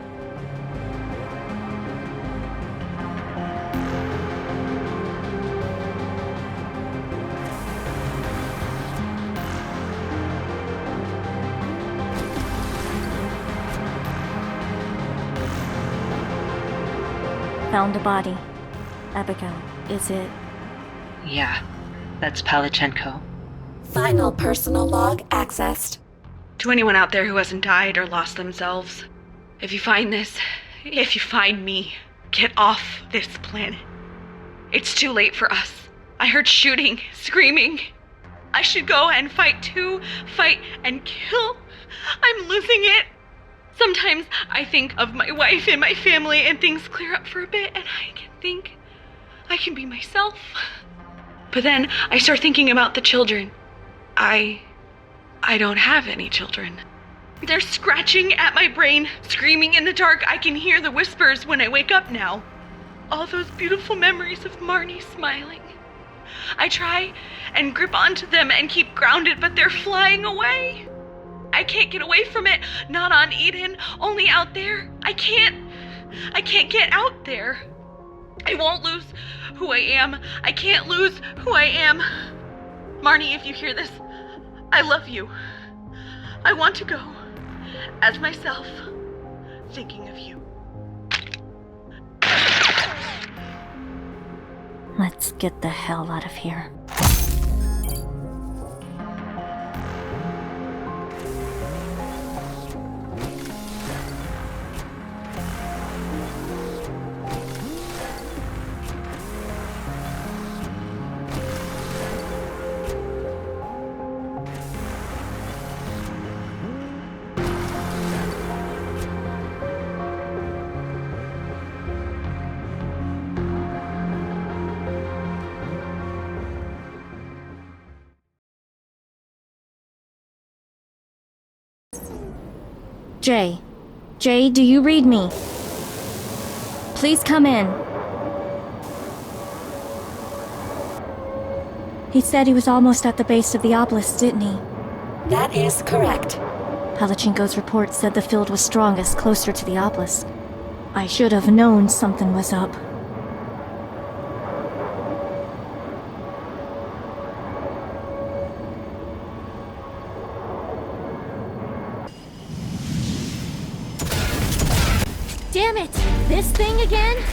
Found a body. Abigail, is it? Yeah, that's Palachenko. Final personal log accessed. To anyone out there who hasn't died or lost themselves, if you find this, if you find me, get off this planet. It's too late for us. I heard shooting, screaming. I should go and fight too, fight and kill. I'm losing it. Sometimes I think of my wife and my family and things clear up for a bit and I can think I can be myself. But then I start thinking about the children. I don't have any children. They're scratching at my brain, screaming in the dark. I can hear the whispers when I wake up now. All those beautiful memories of Marnie smiling. I try and grip onto them and keep grounded, but they're flying away. I can't get away from it. Not on Eden, only out there. I can't get out there. I won't lose who I am. I can't lose who I am. Marnie, if you hear this, I love you. I want to go as myself, thinking of you. Let's get the hell out of here. Jay. Jay, do you read me? Please come in. He said he was almost at the base of the obelisk, didn't he? That is correct. Palachenko's report said the field was strongest closer to the obelisk. I should have known something was up. Damn it! This thing again?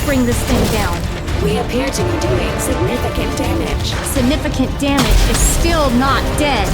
Bring this thing down. We appear to be doing significant damage. Significant damage is still not dead.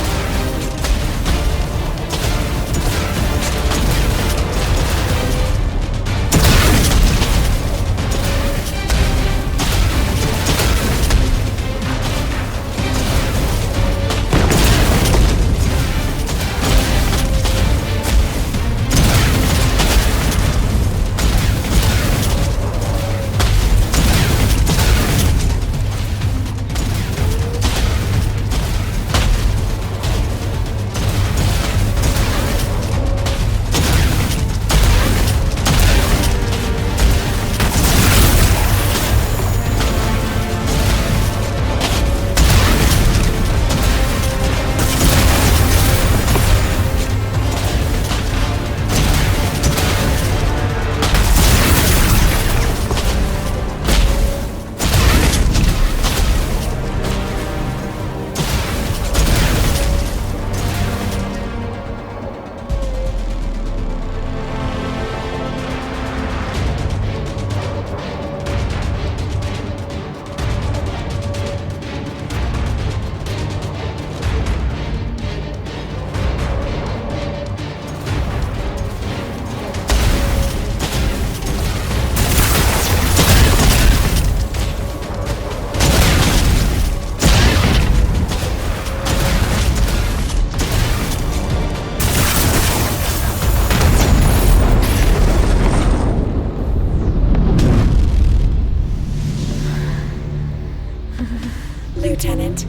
Lieutenant.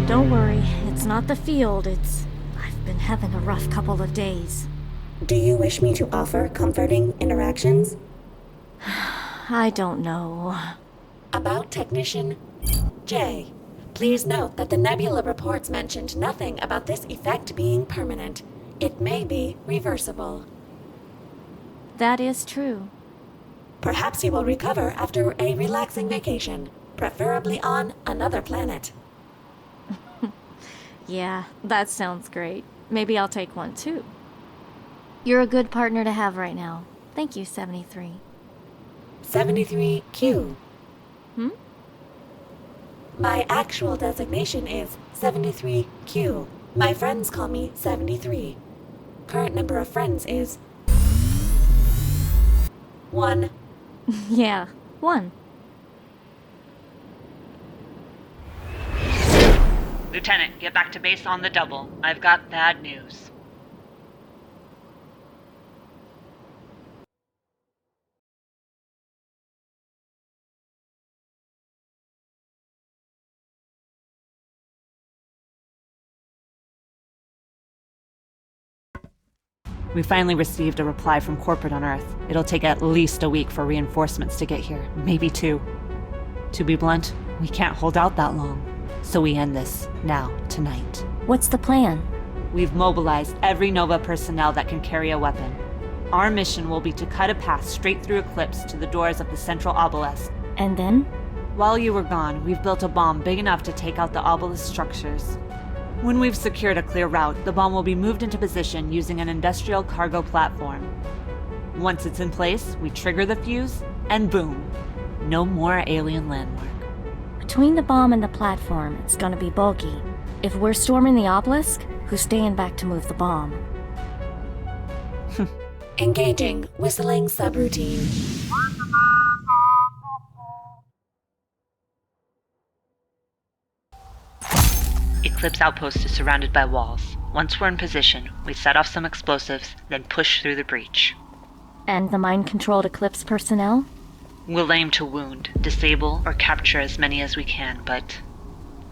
Don't worry, it's not the field, I've been having a rough couple of days. Do you wish me to offer comforting interactions? I don't know. About Technician J. Please note that the Nebula reports mentioned nothing about this effect being permanent. It may be reversible. That is true. Perhaps he will recover after a relaxing vacation, preferably on another planet. Yeah, that sounds great. Maybe I'll take one too. You're a good partner to have right now. Thank you, 73. 73Q. Hmm? My actual designation is 73Q. My friends call me 73. Current number of friends is 1. Yeah, 1. Lieutenant, get back to base on the double. I've got bad news. We finally received a reply from corporate on Earth. It'll take at least a week for reinforcements to get here, maybe 2. To be blunt, we can't hold out that long. So we end this, now, tonight. What's the plan? We've mobilized every Nova personnel that can carry a weapon. Our mission will be to cut a path straight through Eclipse to the doors of the central obelisk. And then? While you were gone, we've built a bomb big enough to take out the obelisk structures. When we've secured a clear route, the bomb will be moved into position using an industrial cargo platform. Once it's in place, we trigger the fuse, and boom. No more alien landmark. Between the bomb and the platform, it's gonna be bulky. If we're storming the obelisk, who's staying back to move the bomb? Engaging whistling subroutine. Eclipse Outpost is surrounded by walls. Once we're in position, we set off some explosives, then push through the breach. And the mind-controlled Eclipse personnel? We'll aim to wound, disable, or capture as many as we can, but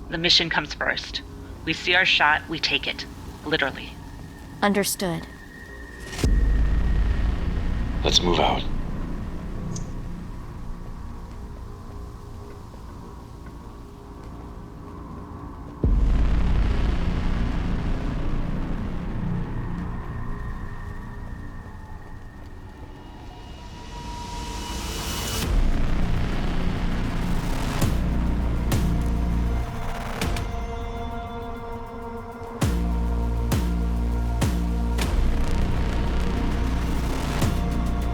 the mission comes first. We see our shot, we take it. Literally. Understood. Let's move out.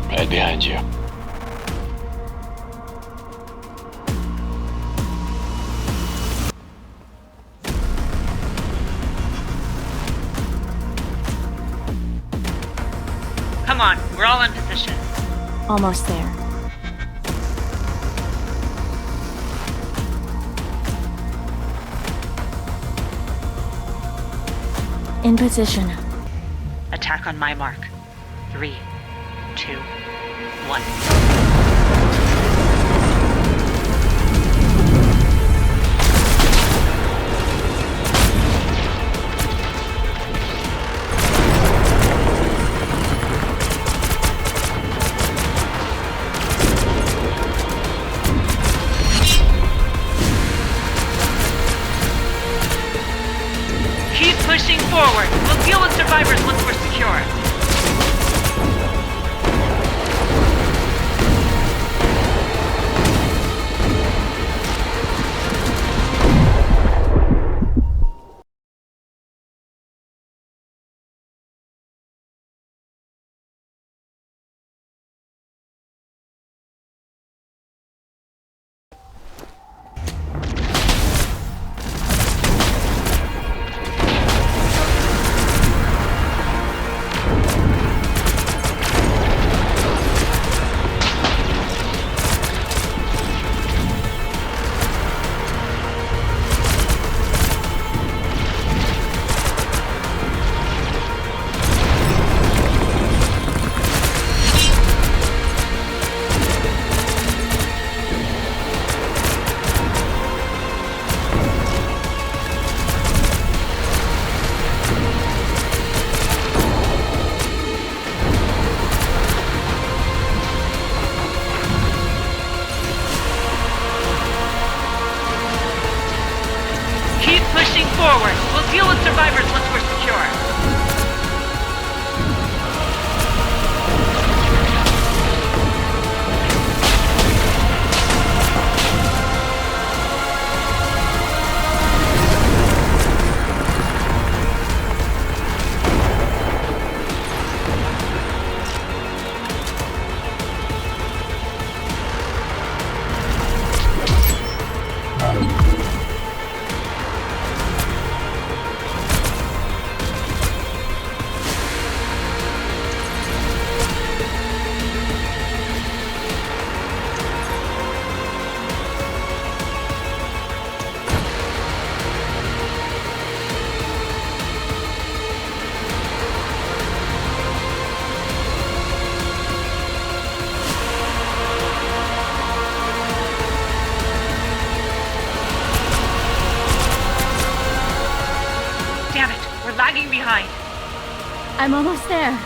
Right behind you. Come on, we're all in position. Almost there. In position. Attack on my mark. 3, 2, 1. Keep pushing forward. We'll deal with survivors once we're secure. Keep pushing forward. We'll deal with survivors once we're secure. Damn it, we're lagging behind. I'm almost there.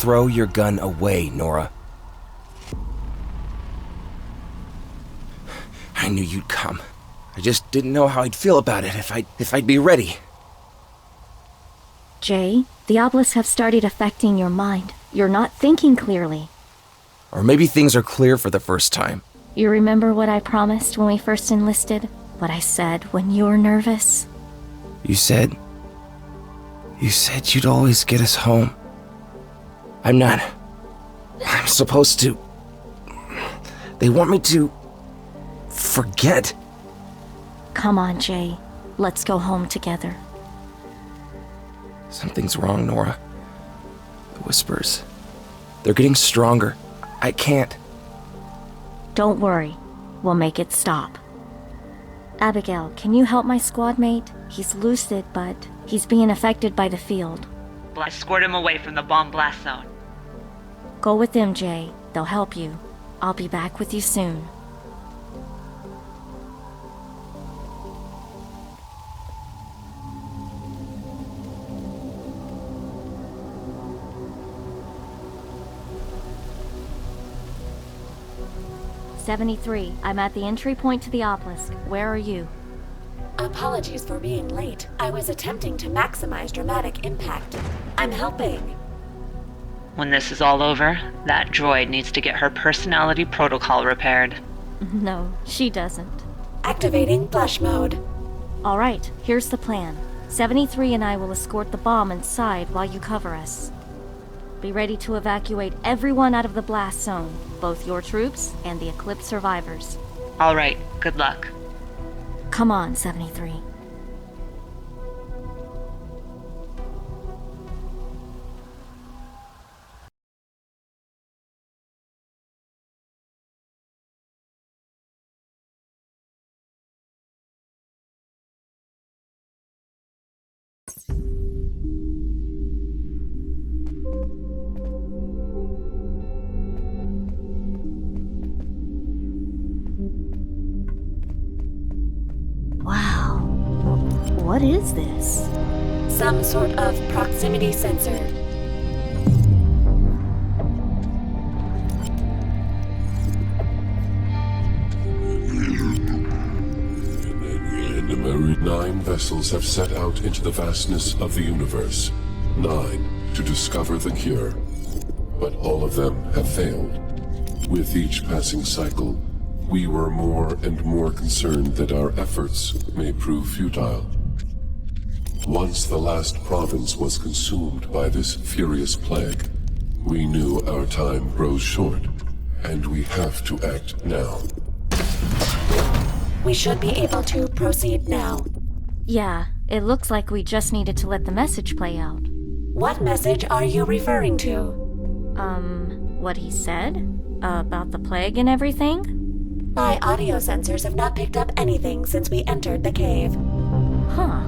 throw your gun away, Nora. I knew you'd come. I just didn't know how I'd feel about it, if I'd be ready. Jay, the obelisks have started affecting your mind. You're not thinking clearly. Or maybe things are clear for the first time. You remember what I promised when we first enlisted? What I said when you were nervous? You said you'd always get us home. I'm supposed to... They want me to... forget. Come on, Jay. Let's go home together. Something's wrong, Nora. The whispers. They're getting stronger. I can't. Don't worry. We'll make it stop. Abigail, can you help my squad mate? He's lucid, but he's being affected by the field. Escort him away from the bomb blast zone. Go with them, Jay. They'll help you. I'll be back with you soon. "73, I'm at the entry point to the obelisk. Where are you?" Apologies for being late. I was attempting to maximize dramatic impact. I'm helping. When this is all over, that droid needs to get her personality protocol repaired. No, she doesn't. Activating flush mode. All right, here's the plan. 73 and I will escort the bomb inside while you cover us. Be ready to evacuate everyone out of the blast zone, both your troops and the Eclipse survivors. All right, good luck. Come on, 73. Wow. What is this? Some sort of proximity sensor. Nine vessels have set out into the vastness of the universe. 9 to discover the cure. But all of them have failed. With each passing cycle, we were more and more concerned that our efforts may prove futile. Once the last province was consumed by this furious plague, we knew our time grows short, and we have to act now. We should be able to proceed now. Yeah, it looks like we just needed to let the message play out. What message are you referring to? What he said? About the plague and everything? My audio sensors have not picked up anything since we entered the cave. Huh.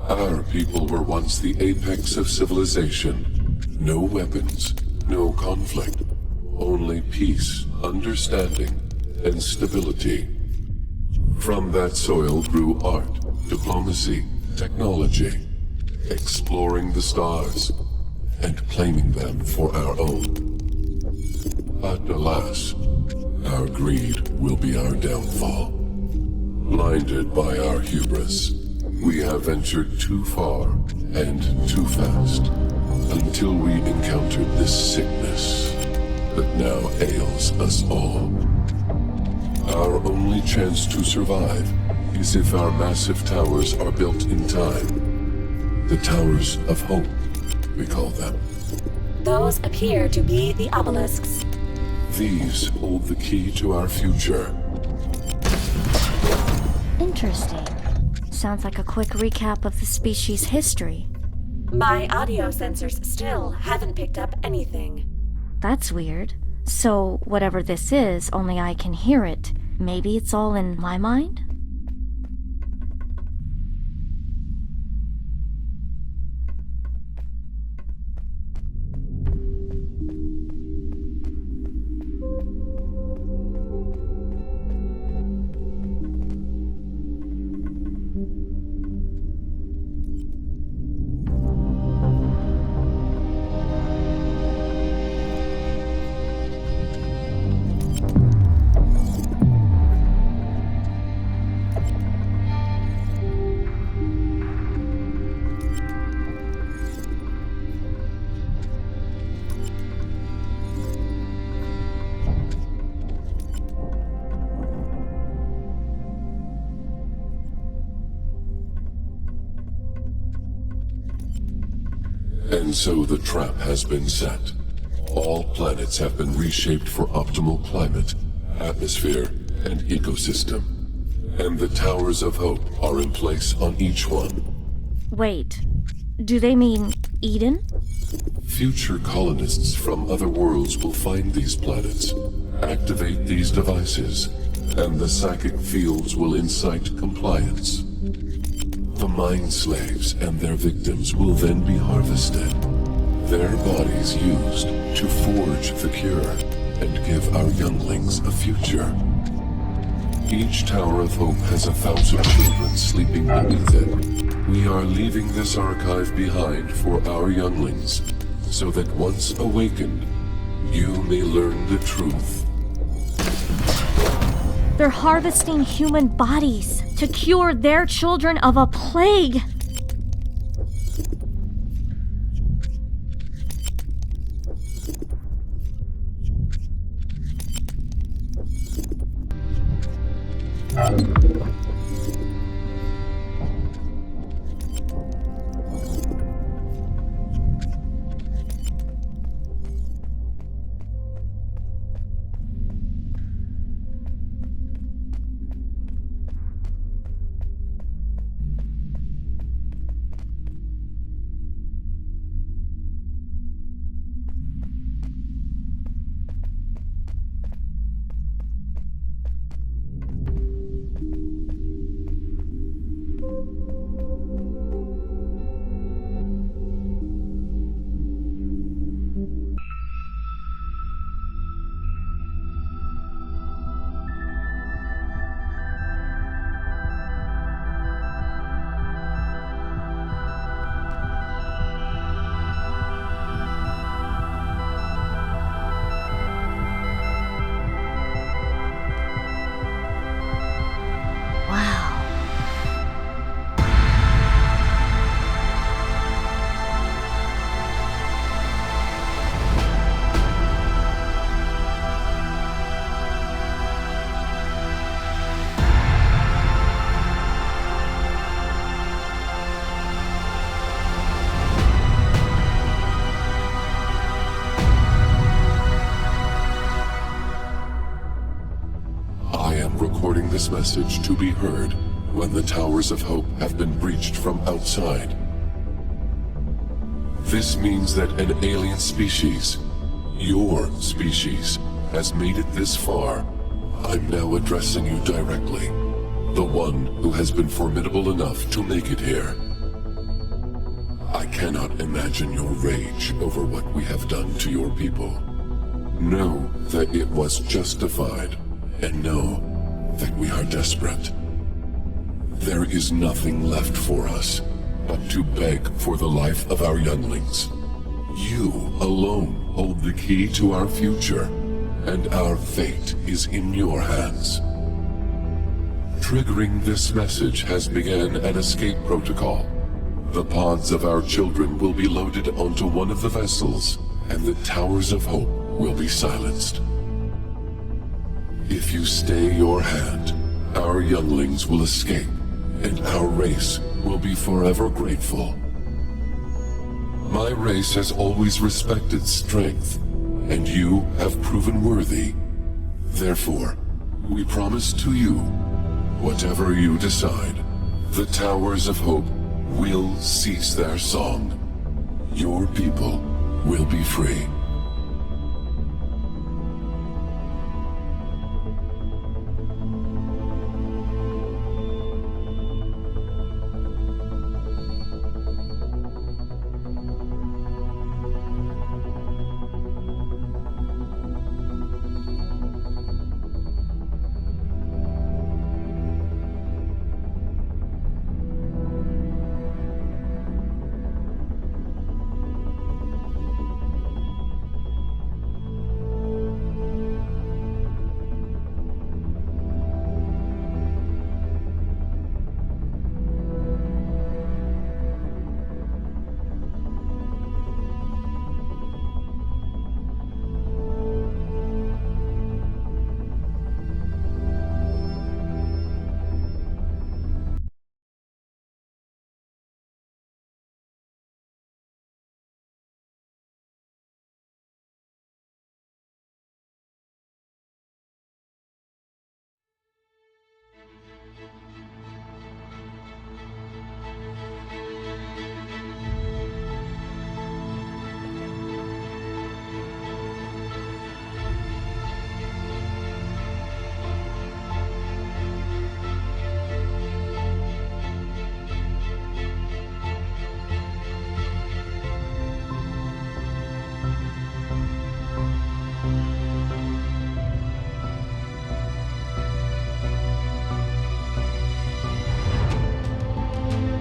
Our people were once the apex of civilization. No weapons, no conflict, only only peace, understanding, and stability. From that soil grew art, diplomacy, technology, exploring the stars, and claiming them for our own. But alas, our greed will be our downfall. Blinded by our hubris, we have ventured too far and too fast, until we encountered this sickness that now ails us all. Our only chance to survive is if our massive towers are built in time. The Towers of Hope, we call them. Those appear to be the obelisks. These hold the key to our future. Interesting. Sounds like a quick recap of the species' history. My audio sensors still haven't picked up anything. That's weird. So, whatever this is, only I can hear it. Maybe it's all in my mind? And so the trap has been set. All planets have been reshaped for optimal climate, atmosphere, and ecosystem. And the Towers of Hope are in place on each one. Wait, do they mean Eden? Future colonists from other worlds will find these planets, activate these devices, and the psychic fields will incite compliance. The mind slaves and their victims will then be harvested, their bodies used to forge the cure and give our younglings a future. Each Tower of Hope has 1,000 children sleeping beneath it. We are leaving this archive behind for our younglings, so that once awakened, you may learn the truth. They're harvesting human bodies to cure their children of a plague. This message to be heard when the Towers of Hope have been breached from outside. This means that an alien species, your species, has made it this far. I'm now addressing you directly. The one who has been formidable enough to make it here. I cannot imagine your rage over what we have done to your people. Know that it was justified, and know that we are desperate. There is nothing left for us but to beg for the life of our younglings. You alone hold the key to our future, and our fate is in your hands. Triggering this message has begun an escape protocol. The pods of our children will be loaded onto one of the vessels, and the Towers of Hope will be silenced. If you stay your hand, our younglings will escape, and our race will be forever grateful. My race has always respected strength, and you have proven worthy. Therefore, we promise to you, whatever you decide, the Towers of Hope will cease their song. Your people will be free.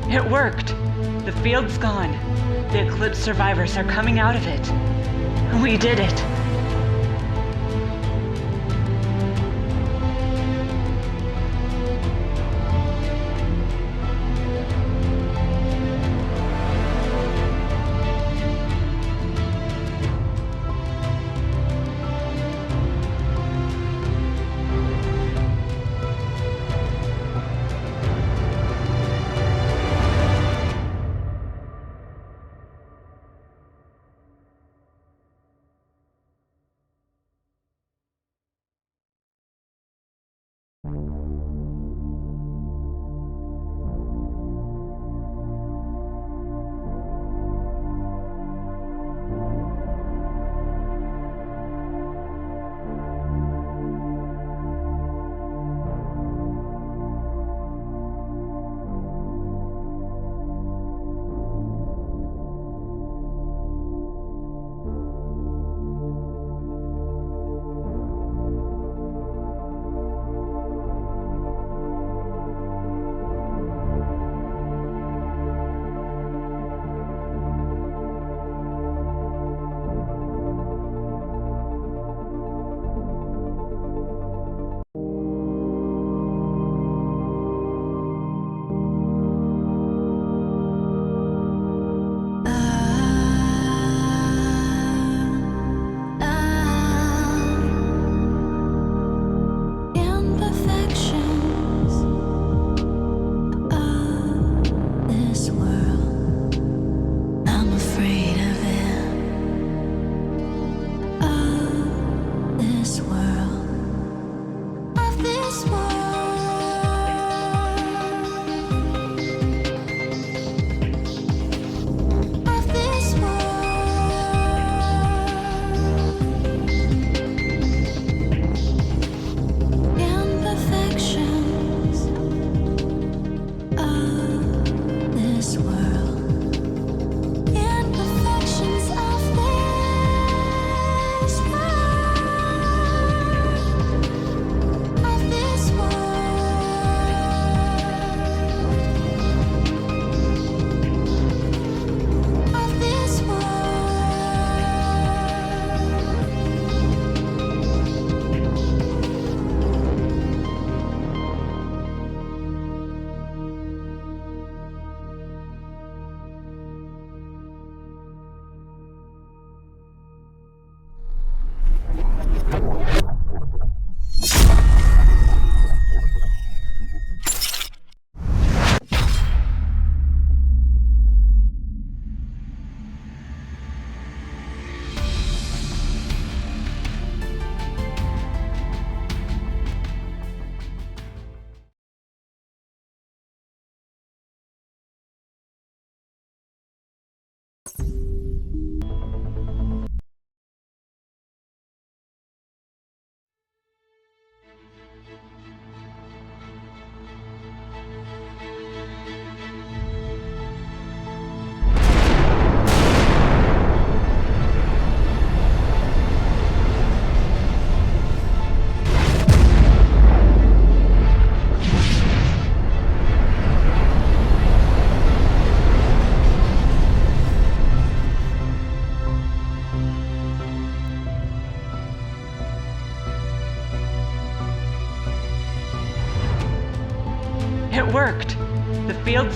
It worked. The field's gone. The Eclipse survivors are coming out of it. We did it.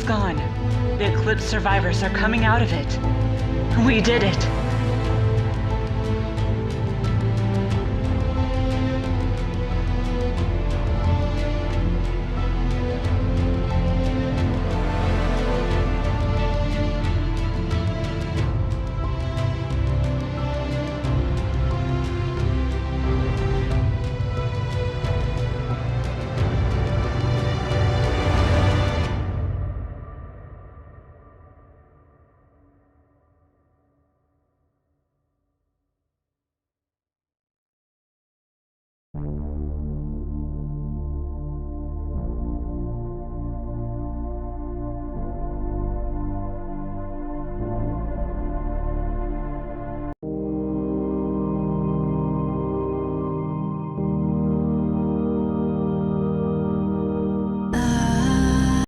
gone. The Eclipse survivors are coming out of it. We did it.